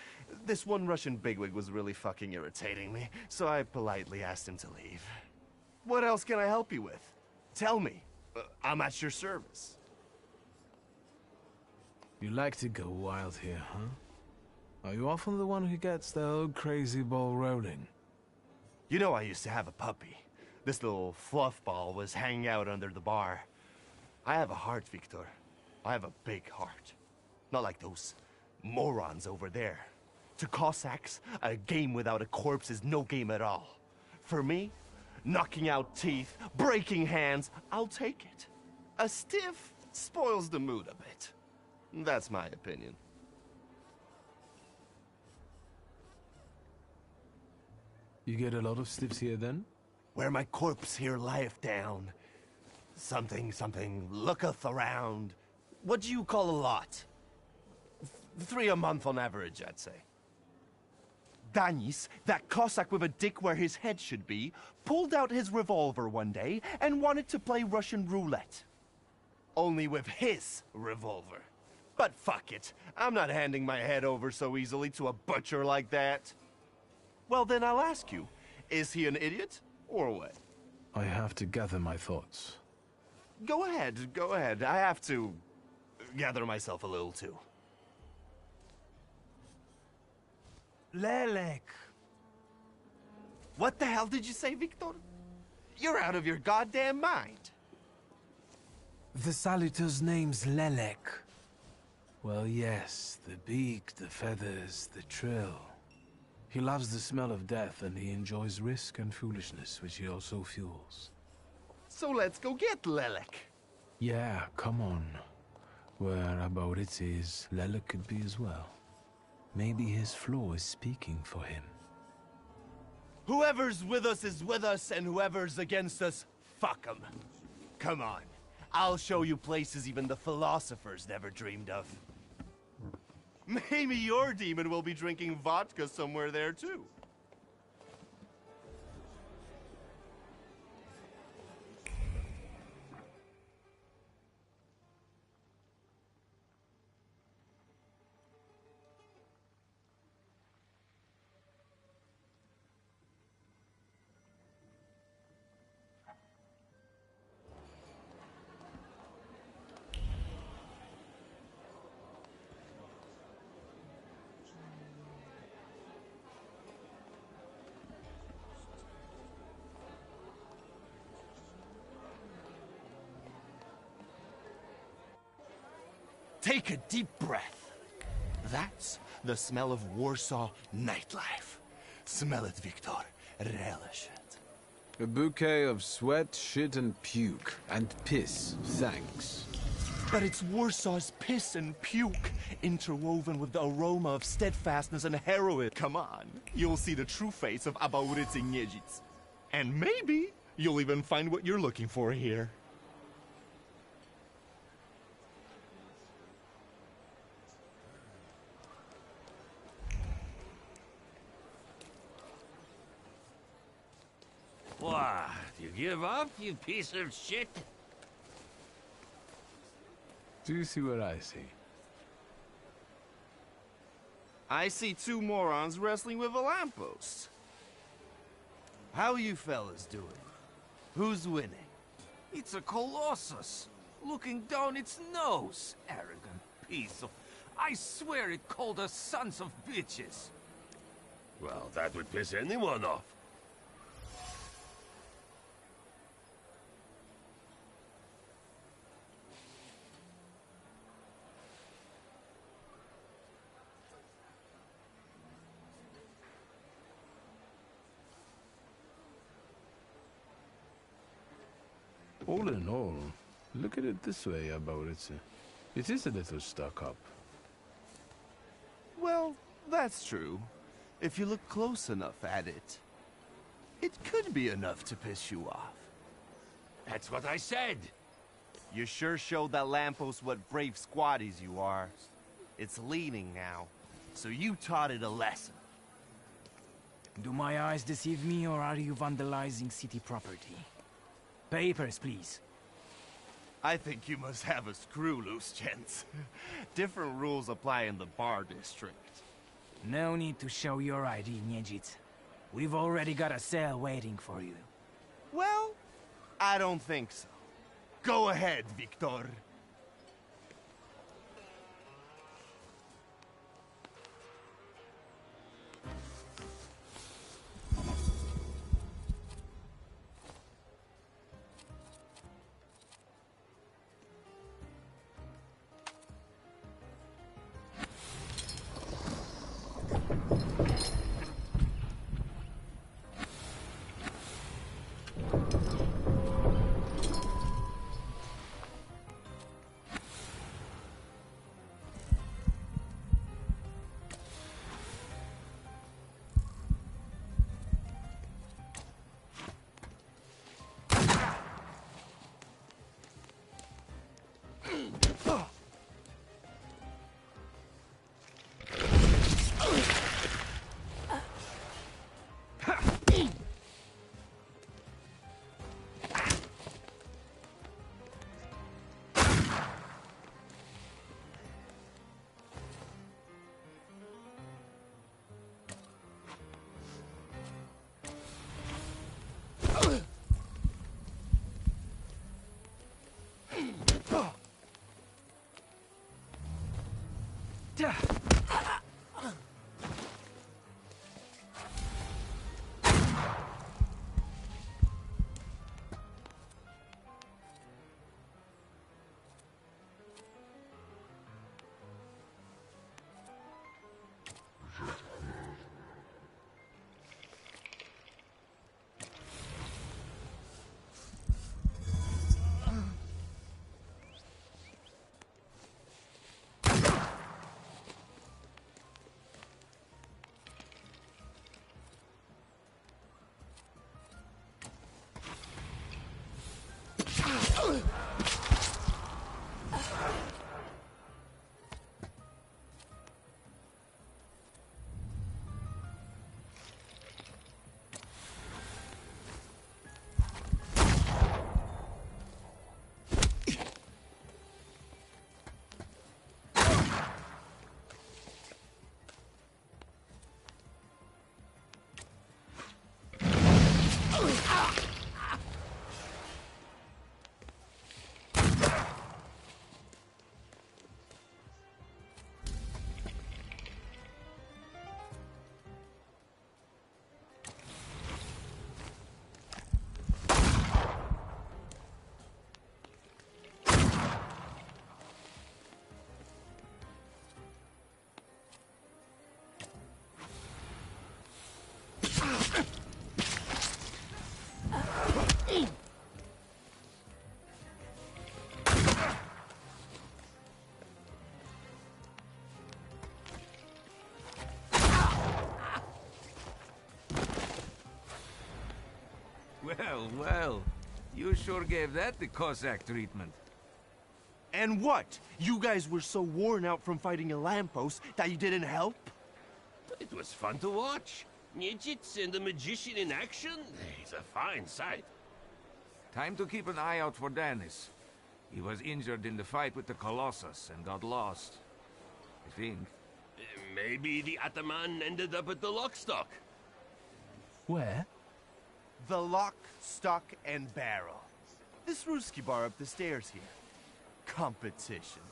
This one Russian bigwig was really fucking irritating me, so I politely asked him to leave. What else can I help you with? Tell me. I'm at your service. You like to go wild here, huh? Are you often the one who gets the whole crazy ball rolling? You know I used to have a puppy. This little fluff ball was hanging out under the bar. I have a heart, Victor. I have a big heart. Not like those morons over there. To Cossacks, a game without a corpse is no game at all. For me, knocking out teeth, breaking hands, I'll take it. A stiff spoils the mood a bit. That's my opinion. You get a lot of stiffs here then? Where my corpse here lieth down. Something looketh around. What do you call a lot? 3 a month on average, I'd say. Danis, that Cossack with a dick where his head should be, pulled out his revolver one day and wanted to play Russian roulette. Only with his revolver. But fuck it, I'm not handing my head over so easily to a butcher like that. Well then I'll ask you, is he an idiot, or what? I have to gather my thoughts. Go ahead, I have to gather myself a little too. Lelek. What the hell did you say, Victor? You're out of your goddamn mind. The Saluter's name's Lelek. Well, yes, the beak, the feathers, the trill. He loves the smell of death and he enjoys risk and foolishness, which he also fuels. So let's go get Lelek. Yeah, come on. Where Aborit is, Lelek could be as well. Maybe his flaw is speaking for him. Whoever's with us is with us, and whoever's against us, fuck 'em. Come on. I'll show you places even the philosophers never dreamed of. Maybe your demon will be drinking vodka somewhere there, too. Take a deep breath. That's the smell of Warsaw nightlife. Smell it, Victor. Relish it. A bouquet of sweat, shit, and puke. And piss. Thanks. But it's Warsaw's piss and puke, interwoven with the aroma of steadfastness and heroin. Come on, you'll see the true face of Abaurycy Niedzic. And maybe you'll even find what you're looking for here. What? You give up, you piece of shit? Do you see what I see? I see two morons wrestling with a lamppost. How you fellas doing? Who's winning? It's a colossus, looking down its nose. Arrogant piece of... I swear it called us sons of bitches. Well, that would piss anyone off. All in all, look at it this way, Abaurycy. It is a little stuck up. Well, that's true. If you look close enough at it, it could be enough to piss you off. That's what I said. You sure showed that lamppost what brave squatties you are. It's leaning now, so you taught it a lesson. Do my eyes deceive me, or are you vandalizing city property? Papers, please. I think you must have a screw loose, gents. Different rules apply in the bar district. No need to show your ID, Niedzic. We've already got a cell waiting for you. Well, I don't think so. Go ahead, Victor. Well, well. You sure gave that the Cossack treatment. And what? You guys were so worn out from fighting a lamppost that you didn't help? It was fun to watch. Midgets and the magician in action? It's a fine sight. Time to keep an eye out for Dennis. He was injured in the fight with the Colossus and got lost. I think. Maybe the Ataman ended up at the Lockstock. Where? The Lock, Stock, and Barrel. This Ruski bar up the stairs here. Competition.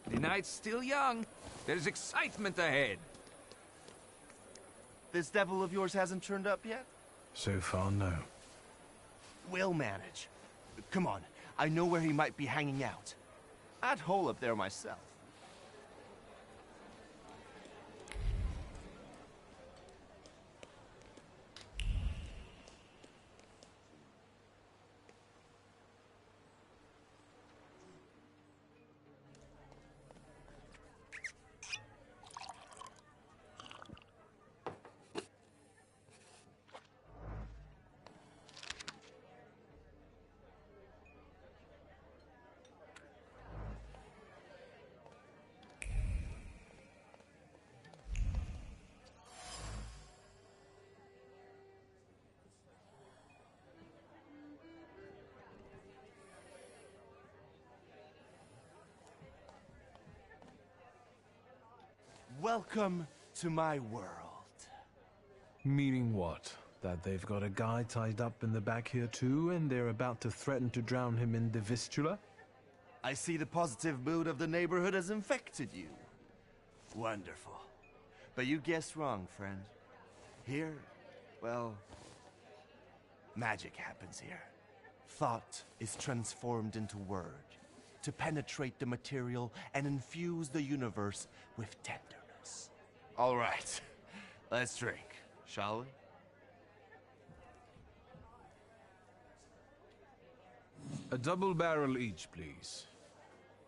The night's still young. There's excitement ahead. This devil of yours hasn't turned up yet? So far, no. We'll manage. Come on, I know where he might be hanging out. I'd hole up there myself. Welcome to my world. Meaning what? That they've got a guy tied up in the back here too, and they're about to threaten to drown him in the Vistula? I see the positive mood of the neighborhood has infected you. Wonderful. But you guessed wrong, friend. Here, well, magic happens here. Thought is transformed into word, to penetrate the material and infuse the universe with tenderness. All right, let's drink, shall we? A double barrel each, please.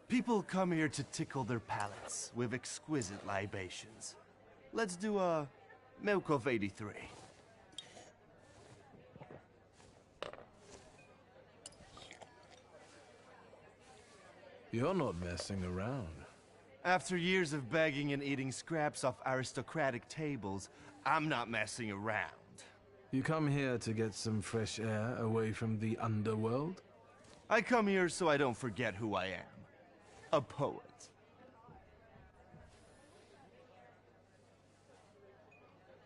People come here to tickle their palates with exquisite libations. Let's do a Milk of 83. You're not messing around. After years of begging and eating scraps off aristocratic tables, I'm not messing around. You come here to get some fresh air away from the underworld? I come here so I don't forget who I am. A poet.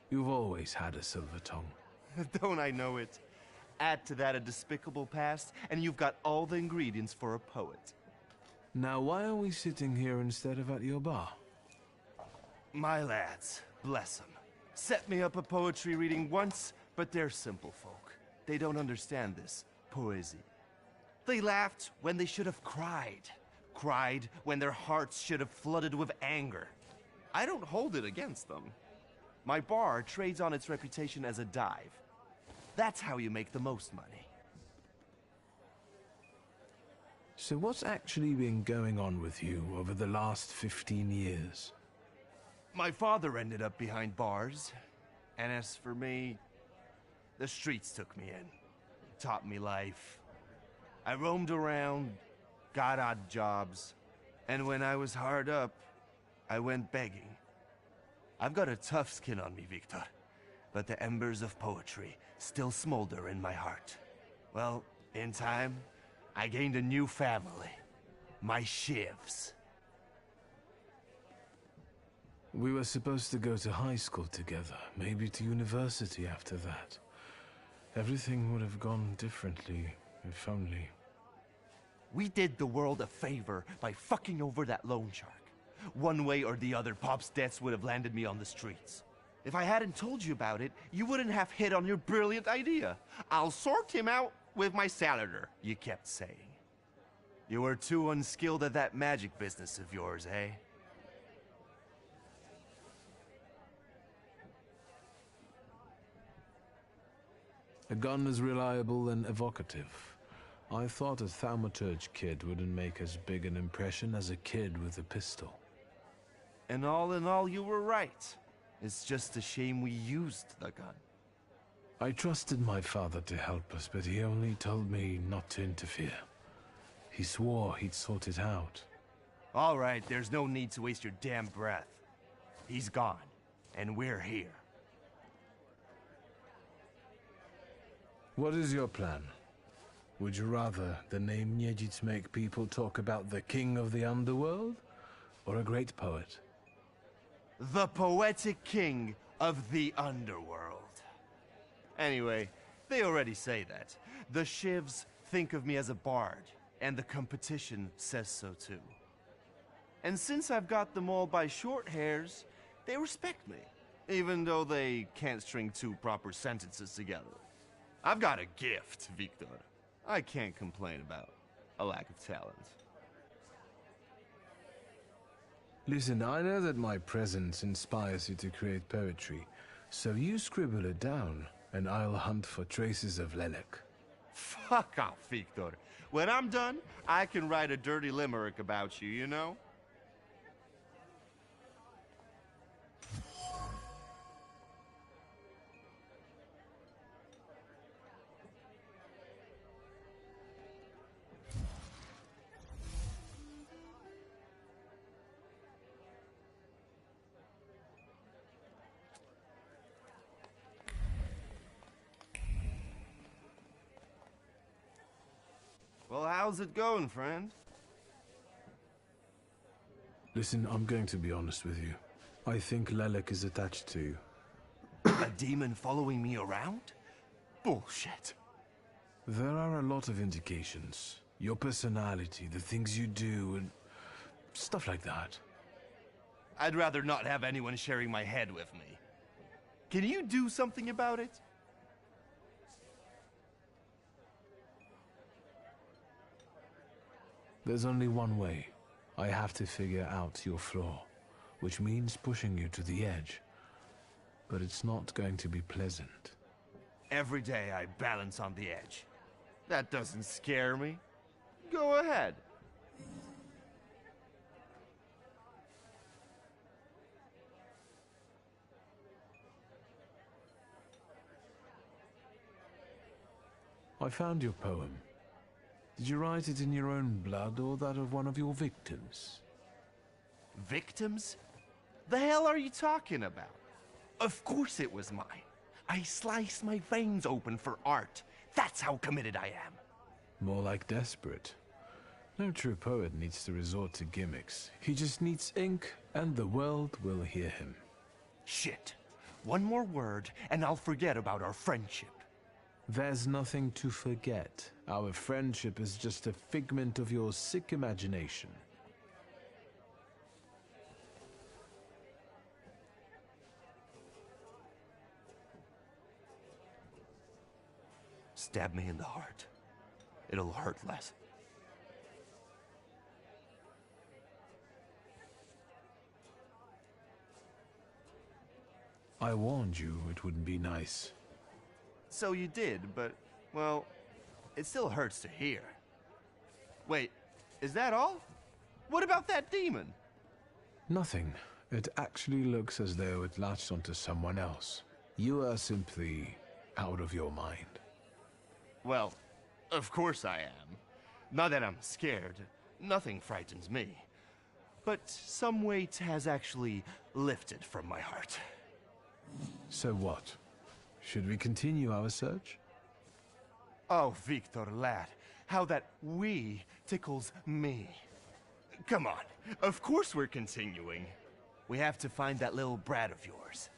You've always had a silver tongue. Don't I know it? Add to that a despicable past, and you've got all the ingredients for a poet. Now, why are we sitting here instead of at your bar? My lads, bless them, set me up a poetry reading once, but they're simple folk. They don't understand this poesy. They laughed when they should have cried. Cried when their hearts should have flooded with anger. I don't hold it against them. My bar trades on its reputation as a dive. That's how you make the most money. So what's actually been going on with you over the last 15 years? My father ended up behind bars. And as for me, the streets took me in. Taught me life. I roamed around, got odd jobs. And when I was hard up, I went begging. I've got a tough skin on me, Victor. But the embers of poetry still smolder in my heart. Well, in time, I gained a new family. My Shivs. We were supposed to go to high school together, maybe to university after that. Everything would have gone differently, if only. We did the world a favor by fucking over that loan shark. One way or the other, Pop's debts would have landed me on the streets. If I hadn't told you about it, you wouldn't have hit on your brilliant idea. I'll sort him out with my salader, you kept saying. You were too unskilled at that magic business of yours, eh? A gun as reliable and evocative. I thought a Thaumaturge kid wouldn't make as big an impression as a kid with a pistol. And all in all, you were right. It's just a shame we used the gun. I trusted my father to help us, but he only told me not to interfere. He swore he'd sort it out. All right, there's no need to waste your damn breath. He's gone, and we're here. What is your plan? Would you rather the name Niedzits make people talk about the king of the underworld, or a great poet? The poetic king of the underworld. Anyway, they already say that. The Shivs think of me as a bard, and the competition says so too. And since I've got them all by short hairs, they respect me, even though they can't string two proper sentences together. I've got a gift, Victor. I can't complain about a lack of talent. Listen, I know that my presence inspires you to create poetry, so you scribble it down, and I'll hunt for traces of Lelek. Fuck off, Victor. When I'm done, I can write a dirty limerick about you, you know? Well, how's it going, friend? Listen, I'm going to be honest with you. I think Lelek is attached to you. A demon following me around? Bullshit. There are a lot of indications. Your personality, the things you do, and stuff like that. I'd rather not have anyone sharing my head with me. Can you do something about it? There's only one way. I have to figure out your flaw, which means pushing you to the edge. But it's not going to be pleasant. Every day I balance on the edge. That doesn't scare me. Go ahead. I found your poem. Did you write it in your own blood or that of one of your victims? Victims? The hell are you talking about? Of course it was mine. I sliced my veins open for art. That's how committed I am. More like desperate. No true poet needs to resort to gimmicks. He just needs ink, and the world will hear him. Shit. One more word, and I'll forget about our friendship. There's nothing to forget. Our friendship is just a figment of your sick imagination. Stab me in the heart. It'll hurt less. I warned you it wouldn't be nice. So you did, but, well, it still hurts to hear. Wait, is that all? What about that demon? Nothing. It actually looks as though it latched onto someone else. You are simply out of your mind. Well, of course I am. Not that I'm scared. Nothing frightens me. But some weight has actually lifted from my heart. So what? Should we continue our search? Oh, Victor, lad, how that "we" tickles me. Come on, of course we're continuing. We have to find that little brat of yours.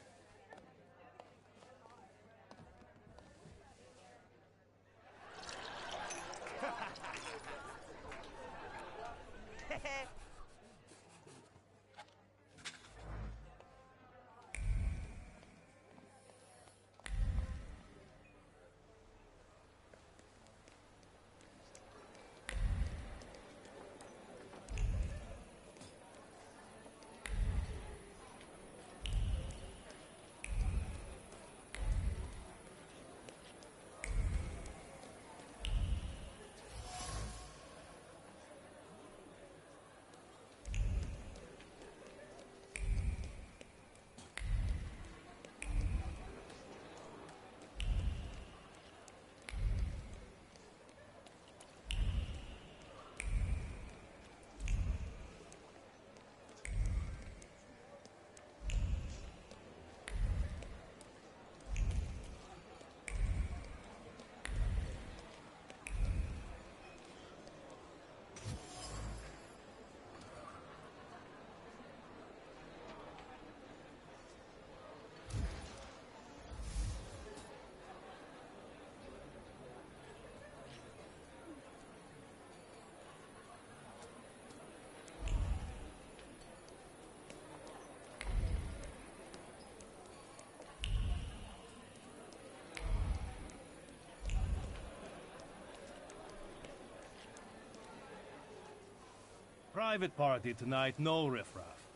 Private party tonight, no riffraff.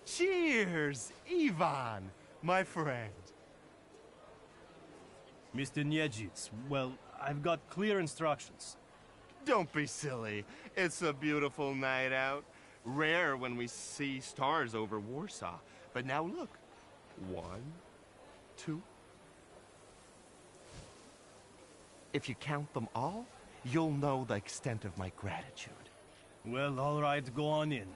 Cheers, Ivan, my friend. Mr. Niedzits, well, I've got clear instructions. Don't be silly. It's a beautiful night out. Rare when we see stars over Warsaw. But now look. 1, 2. If you count them all, you'll know the extent of my gratitude. Well, all right, go on in.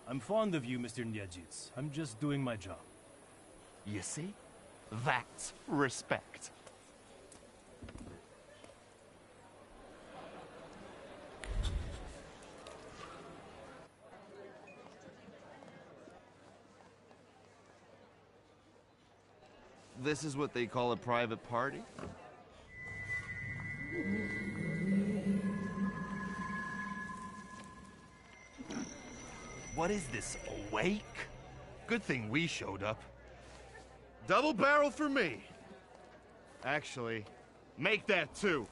I'm fond of you, Mr. Niedzits. I'm just doing my job. You see? That's respect. This is what they call a private party? What is this, a wake? Good thing we showed up. Double barrel for me. Actually, make that 2.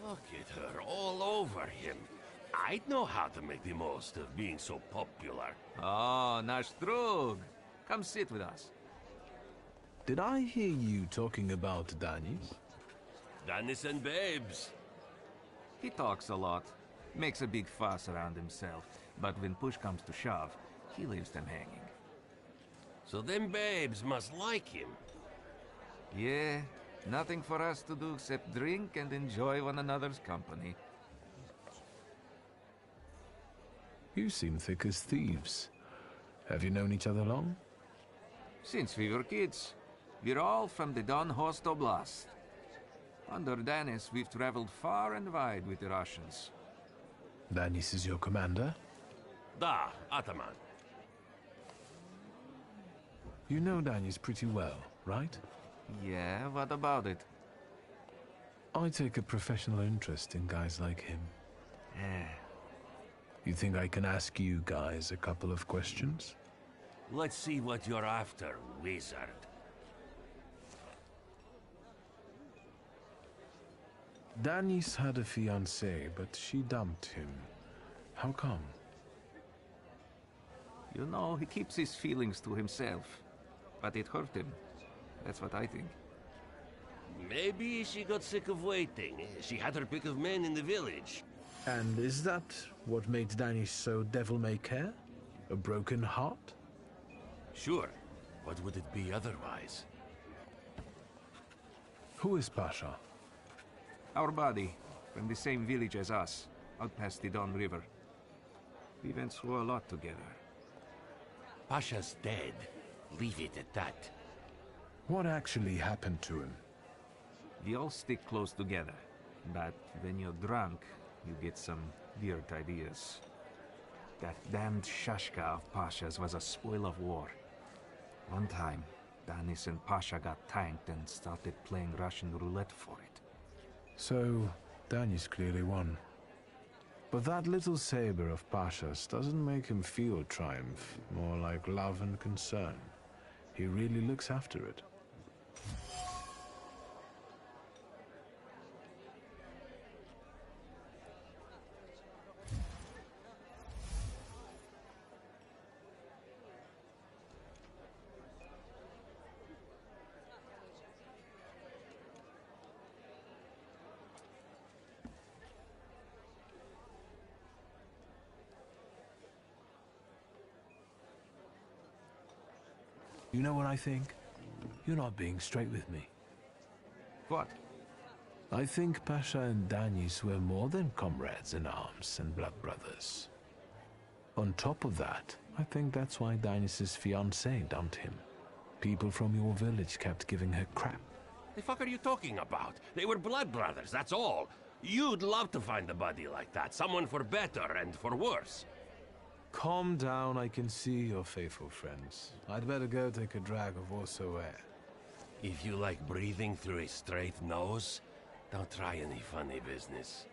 Look at her, all over him. I'd know how to make the most of being so popular. Oh, nasz drug. Come sit with us. Did I hear you talking about Danis? Danis and babes. He talks a lot, makes a big fuss around himself, but when push comes to shove, he leaves them hanging. So them babes must like him. Yeah, nothing for us to do except drink and enjoy one another's company. You seem thick as thieves. Have you known each other long? Since we were kids. We're all from the Don Host Oblast. Under Danis, we've traveled far and wide with the Russians. Danis is your commander? Da, Ataman. You know Danis pretty well, right? Yeah, what about it? I take a professional interest in guys like him. You think I can ask you guys a couple of questions? Let's see what you're after, wizard. Danis had a fiancée, but she dumped him. How come? You know, he keeps his feelings to himself. But it hurt him. That's what I think. Maybe she got sick of waiting. She had her pick of men in the village. And is that what made Danis so devil-may-care? A broken heart? Sure. What would it be otherwise? Who is Pasha? Our buddy, from the same village as us, out past the Don River. We went through a lot together. Pasha's dead. Leave it at that. What actually happened to him? We all stick close together, but when you're drunk, you get some weird ideas. That damned Shashka of Pasha's was a spoil of war. One time, Danis and Pasha got tanked and started playing Russian roulette for it. So, Danis clearly won. But that little saber of Pasha's doesn't make him feel triumph, more like love and concern. He really looks after it. You know what I think? You're not being straight with me. What? I think Pasha and Danis were more than comrades in arms and blood brothers. On top of that, I think that's why Danis' fiancée dumped him. People from your village kept giving her crap. The fuck are you talking about? They were blood brothers, that's all. You'd love to find a buddy like that, someone for better and for worse. Calm down, I can see you're faithful friends. I'd better go take a drag of Orso air. If you like breathing through a straight nose, don't try any funny business.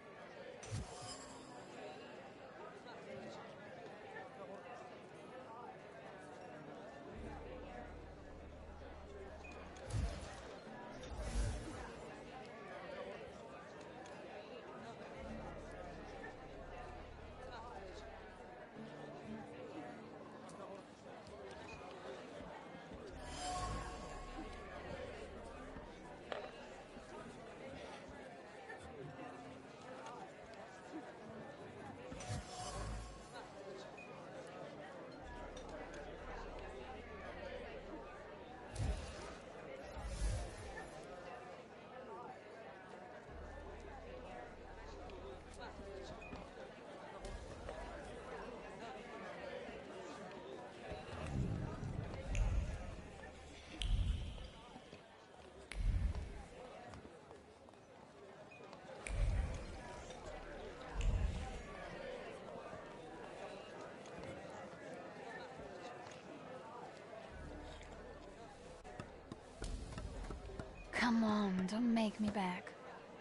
Come on, don't make me beg.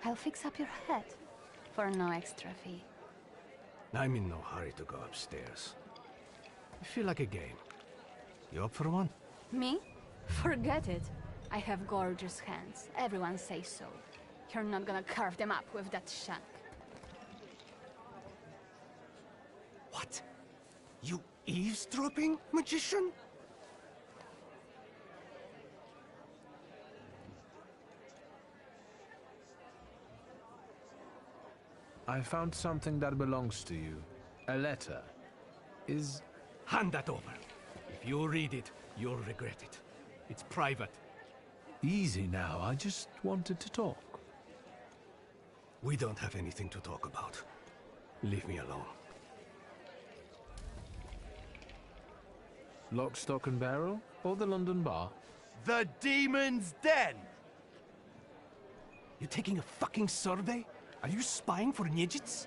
I'll fix up your head for no extra fee. I'm in no hurry to go upstairs. I feel like a game. You up for one? Me? Forget it. I have gorgeous hands. Everyone says so. You're not gonna carve them up with that shank. What? You eavesdropping, magician? I found something that belongs to you. A letter. Hand that over. If you read it, you'll regret it. It's private. Easy now, I just wanted to talk. We don't have anything to talk about. Leave me alone. Lock, stock and barrel? Or the London bar? The Demon's Den! You taking a fucking survey? Are you spying for Nijits?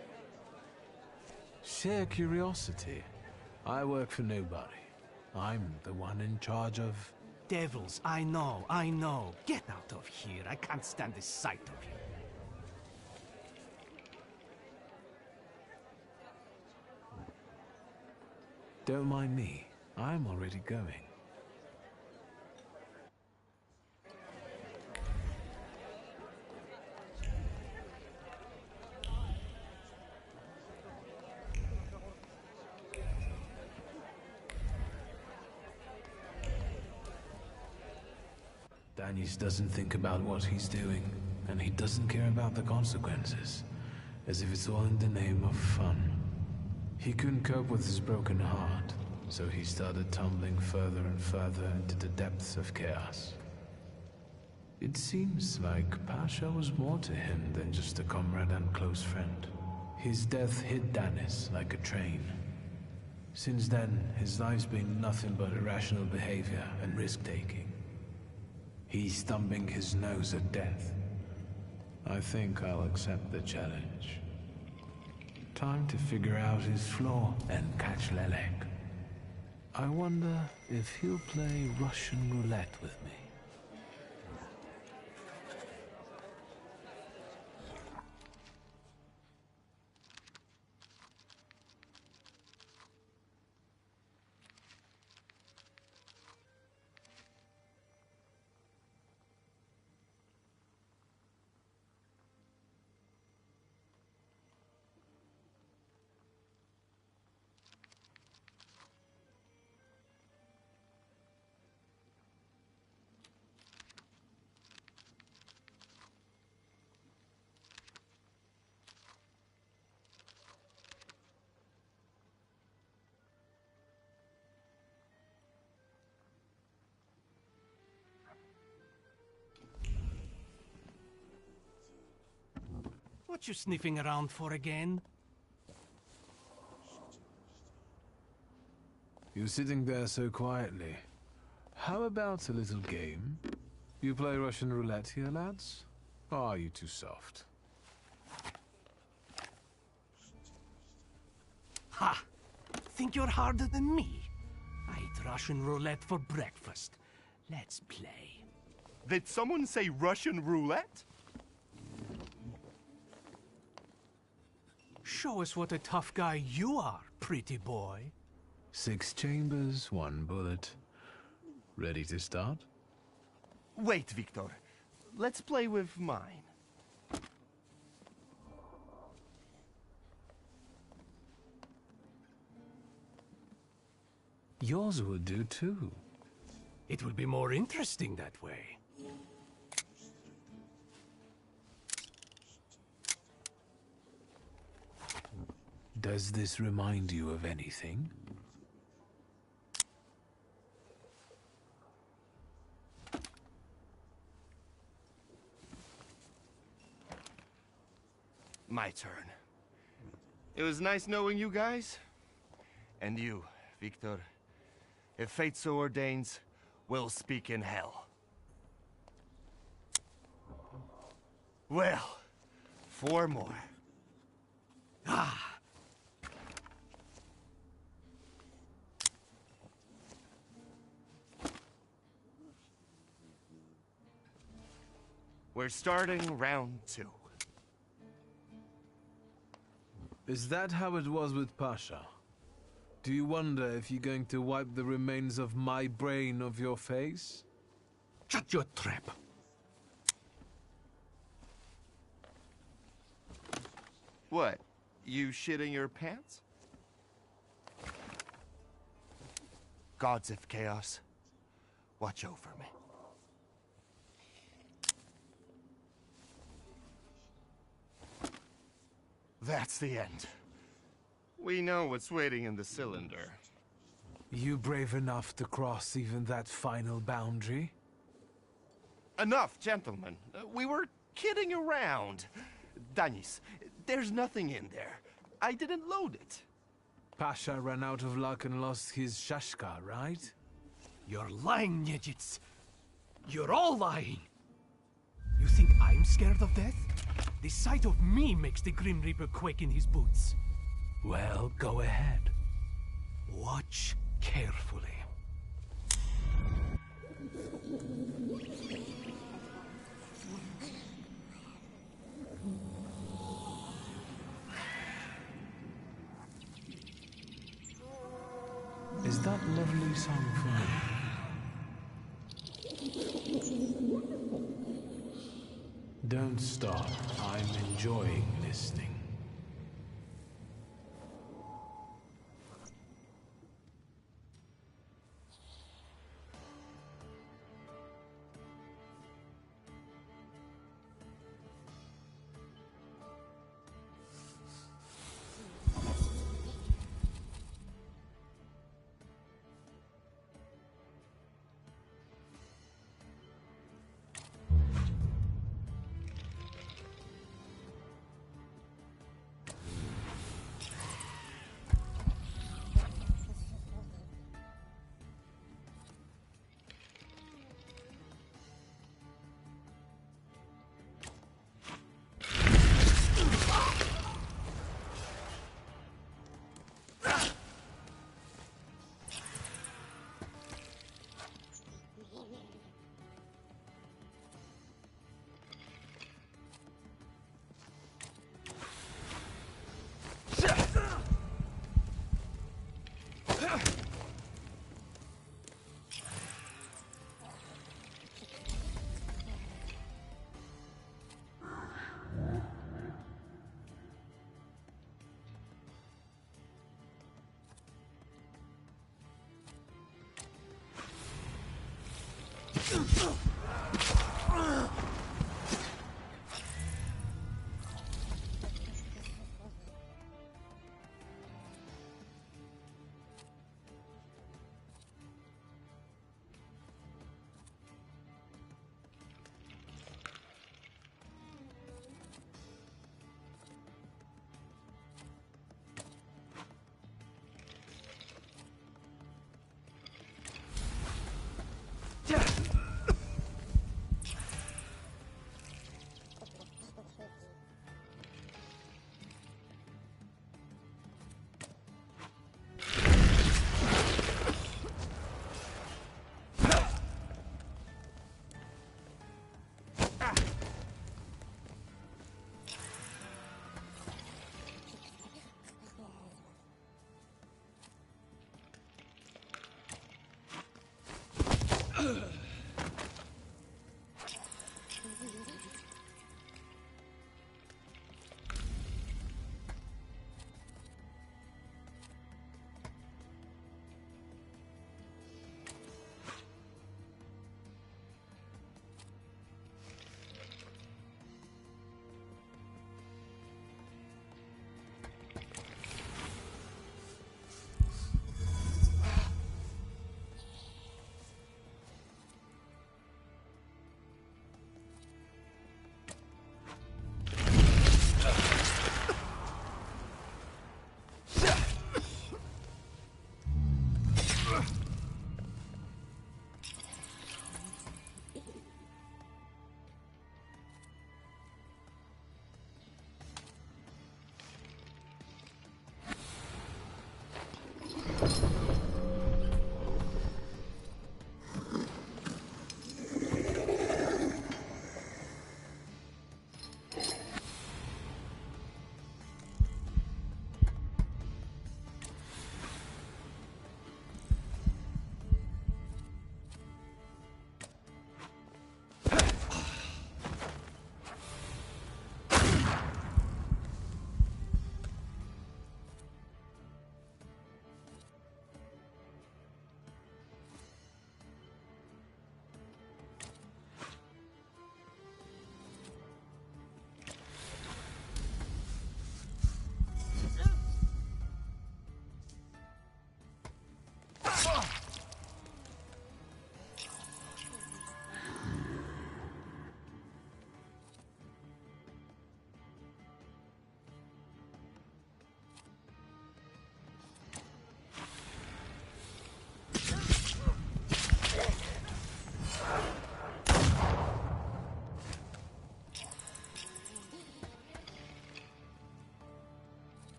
Sheer curiosity. I work for nobody. I'm the one in charge of... Devils, I know. Get out of here. I can't stand the sight of you. Don't mind me. I'm already going. Danis doesn't think about what he's doing, and he doesn't care about the consequences, as if it's all in the name of fun. He couldn't cope with his broken heart, so he started tumbling further and further into the depths of chaos. It seems like Pasha was more to him than just a comrade and close friend. His death hit Danis like a train. Since then, his life's been nothing but irrational behavior and risk-taking. He's thumbing his nose at death. I think I'll accept the challenge. Time to figure out his flaw and catch Lelek. I wonder if he'll play Russian roulette with me. What you sniffing around for again? You're sitting there so quietly. How about a little game? You play Russian roulette here, lads? Or are you too soft? Ha! Think you're harder than me? I eat Russian roulette for breakfast. Let's play. Did someone say Russian roulette? Show us what a tough guy you are, pretty boy. 6 chambers, 1 bullet. Ready to start? Wait, Victor. Let's play with mine. Yours would do too. It will be more interesting that way. Does this remind you of anything? My turn. It was nice knowing you guys. And you, Victor. If fate so ordains, we'll speak in hell. Well, 4 more. Ah! We're starting round 2. Is that how it was with Pasha? Do you wonder if you're going to wipe the remains of my brain off your face? Shut your trap. What? You shitting your pants? Gods of Chaos, watch over me. That's the end. We know what's waiting in the cylinder. You brave enough to cross even that final boundary? Enough, gentlemen. We were kidding around. Danis, there's nothing in there. I didn't load it. Pasha ran out of luck and lost his shashka, right? You're lying, Niedzits. You're all lying. You think I'm scared of death? The sight of me makes the Grim Reaper quake in his boots. Well, go ahead. Watch carefully. Is that lovely song for me? Don't stop. I'm enjoying listening.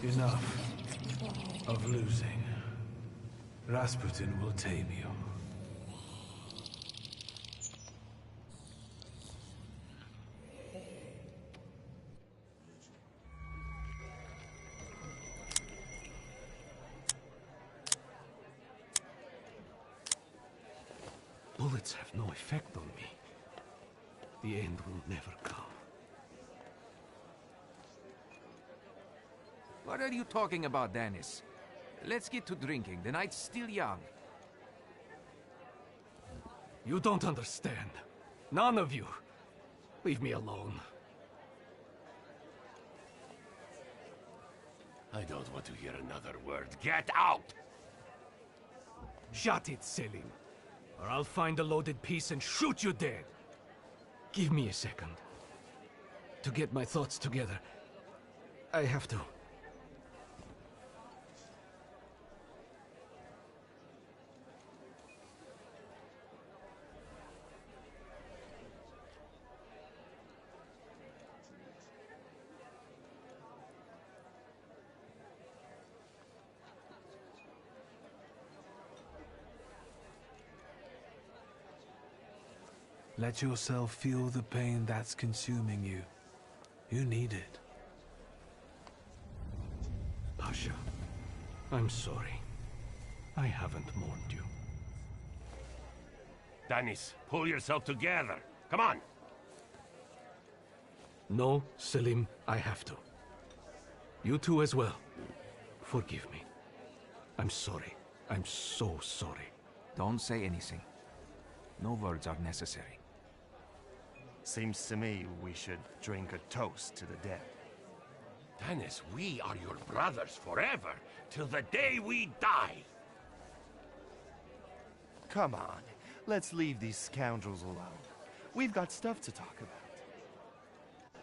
Enough of losing. Rasputin will tame you. Bullets have no effect on me. The end will never come. What are you talking about, Dennis? Let's get to drinking. The night's still young. You don't understand. None of you. Leave me alone. I don't want to hear another word. Get out! Shut it, Selim. Or I'll find a loaded piece and shoot you dead. Give me a second. To get my thoughts together. I have to. Let yourself feel the pain that's consuming you. You need it. Pasha, I'm sorry. I haven't mourned you. Danis, pull yourself together. Come on! No, Selim, I have to. You too as well. Forgive me. I'm sorry. I'm so sorry. Don't say anything. No words are necessary. Seems to me we should drink a toast to the dead. Dennis, we are your brothers forever, till the day we die. Come on, let's leave these scoundrels alone. We've got stuff to talk about.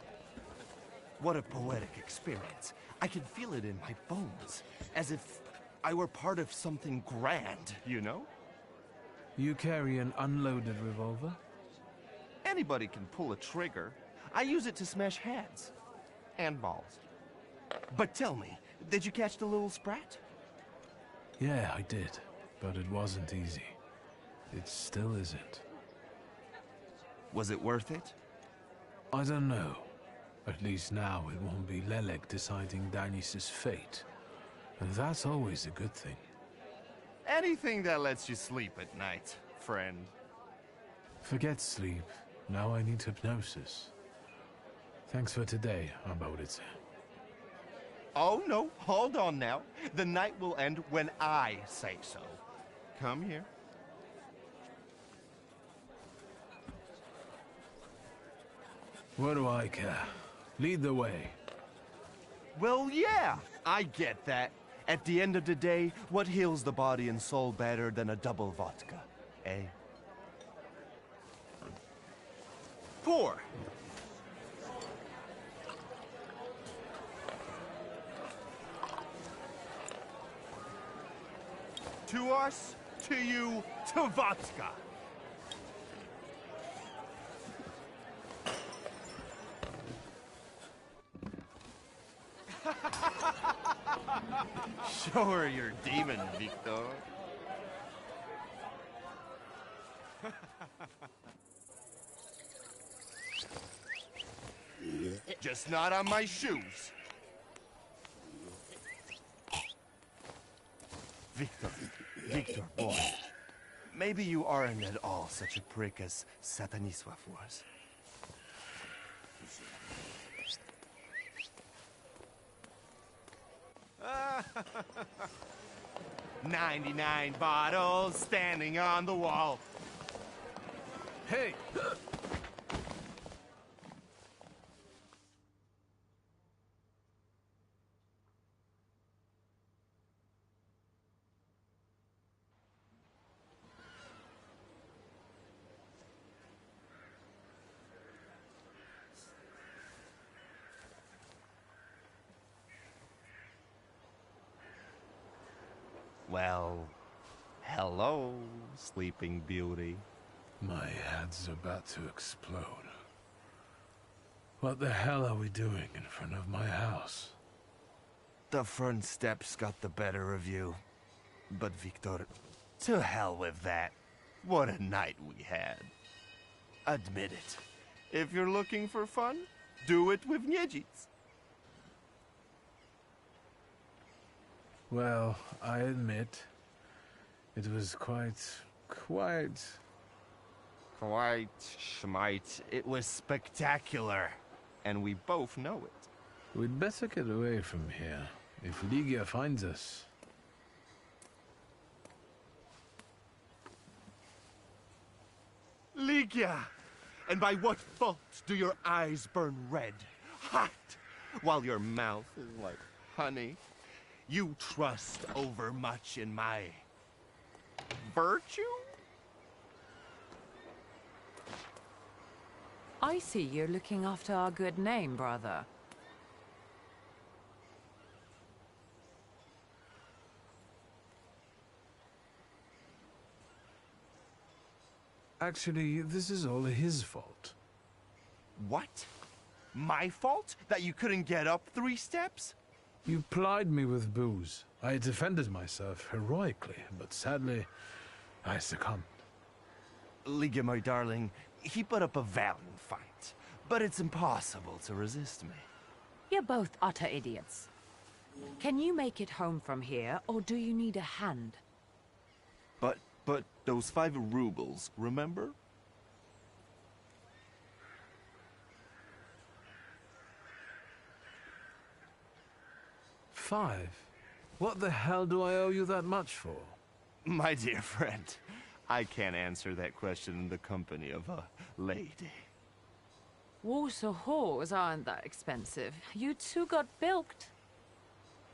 What a poetic experience. I can feel it in my bones, as if I were part of something grand, you know? You carry an unloaded revolver? Anybody can pull a trigger. I use it to smash heads. And balls. But tell me, did you catch the little sprat? Yeah, I did. But it wasn't easy. It still isn't. Was it worth it? I don't know. At least now it won't be Lelek deciding Danis's fate. And that's always a good thing. Anything that lets you sleep at night, friend. Forget sleep. Now I need hypnosis. Thanks for today, Abodice. Oh no, hold on now. The night will end when I say so. Come here. What do I care? Lead the way. Well, yeah, I get that. At the end of the day, what heals the body and soul better than a double vodka, eh? Pour! To us, to you, to vodka! Show her your demon, Victor. Just not on my shoes. Victor, boy. Maybe you aren't at all such a prick as Sataniswaf was. 99 bottles standing on the wall. Hey! Well, hello, Sleeping Beauty. My head's about to explode. What the hell are we doing in front of my house? The front steps got the better of you. But Victor, to hell with that. What a night we had. Admit it. If you're looking for fun, do it with Niedzic. Well, I admit, it was quite... Schmite. It was spectacular. And we both know it. We'd better get away from here, if Ligia finds us. Ligia! And by what fault do your eyes burn red, hot, while your mouth is like honey? You trust overmuch in my virtue? I see you're looking after our good name, brother. Actually, this is all his fault. What? My fault? That you couldn't get up 3 steps? You plied me with booze. I defended myself heroically, but sadly, I succumbed. Ligia, my darling, he put up a valiant fight, but it's impossible to resist me. You're both utter idiots. Can you make it home from here, or do you need a hand? But those 5 rubles, remember? $5? What the hell do I owe you that much for? My dear friend, I can't answer that question in the company of a lady. Warsaw whores aren't that expensive. You two got bilked.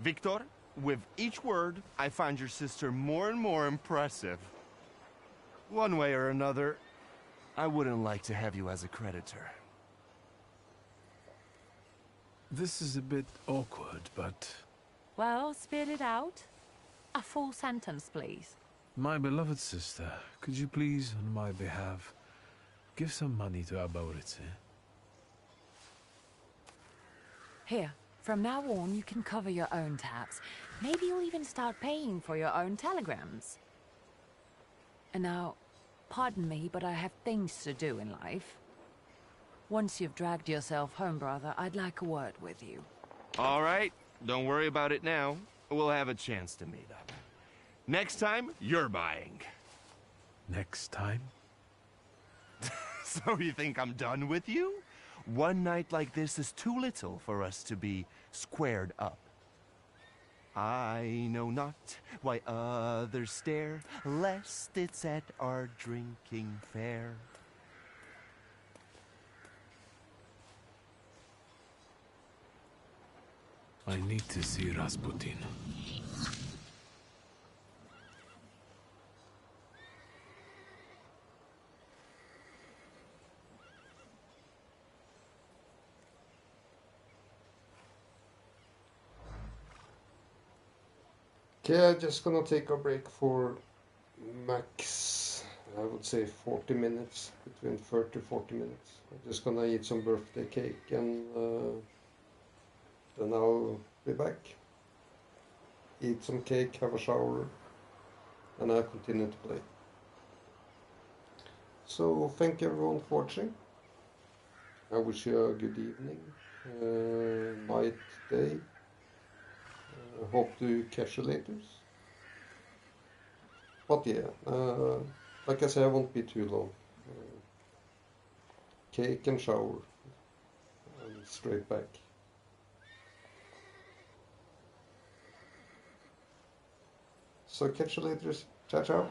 Victor, with each word, I find your sister more and more impressive. One way or another, I wouldn't like to have you as a creditor. This is a bit awkward, but... Well, spit it out. A full sentence, please. My beloved sister, could you please, on my behalf, give some money to Arborice? Here, from now on, you can cover your own tabs. Maybe you'll even start paying for your own telegrams. And now, pardon me, but I have things to do in life. Once you've dragged yourself home, brother, I'd like a word with you. All right, don't worry about it now. We'll have a chance to meet up. Next time, you're buying. Next time? So you think I'm done with you? One night like this is too little for us to be squared up. I know not why others stare, lest it's at our drinking fair. I need to see Rasputin. Okay, I'm just gonna take a break for max, I would say 40 minutes, between 30 to 40 minutes. I'm just gonna eat some birthday cake and then I'll be back. Eat some cake, have a shower, and I'll continue to play. So thank you everyone for watching. I wish you a good evening, night, day. Hope to catch you later. But yeah, like I said, I won't be too long. Cake and shower, and straight back. So catch you later. Ciao, ciao.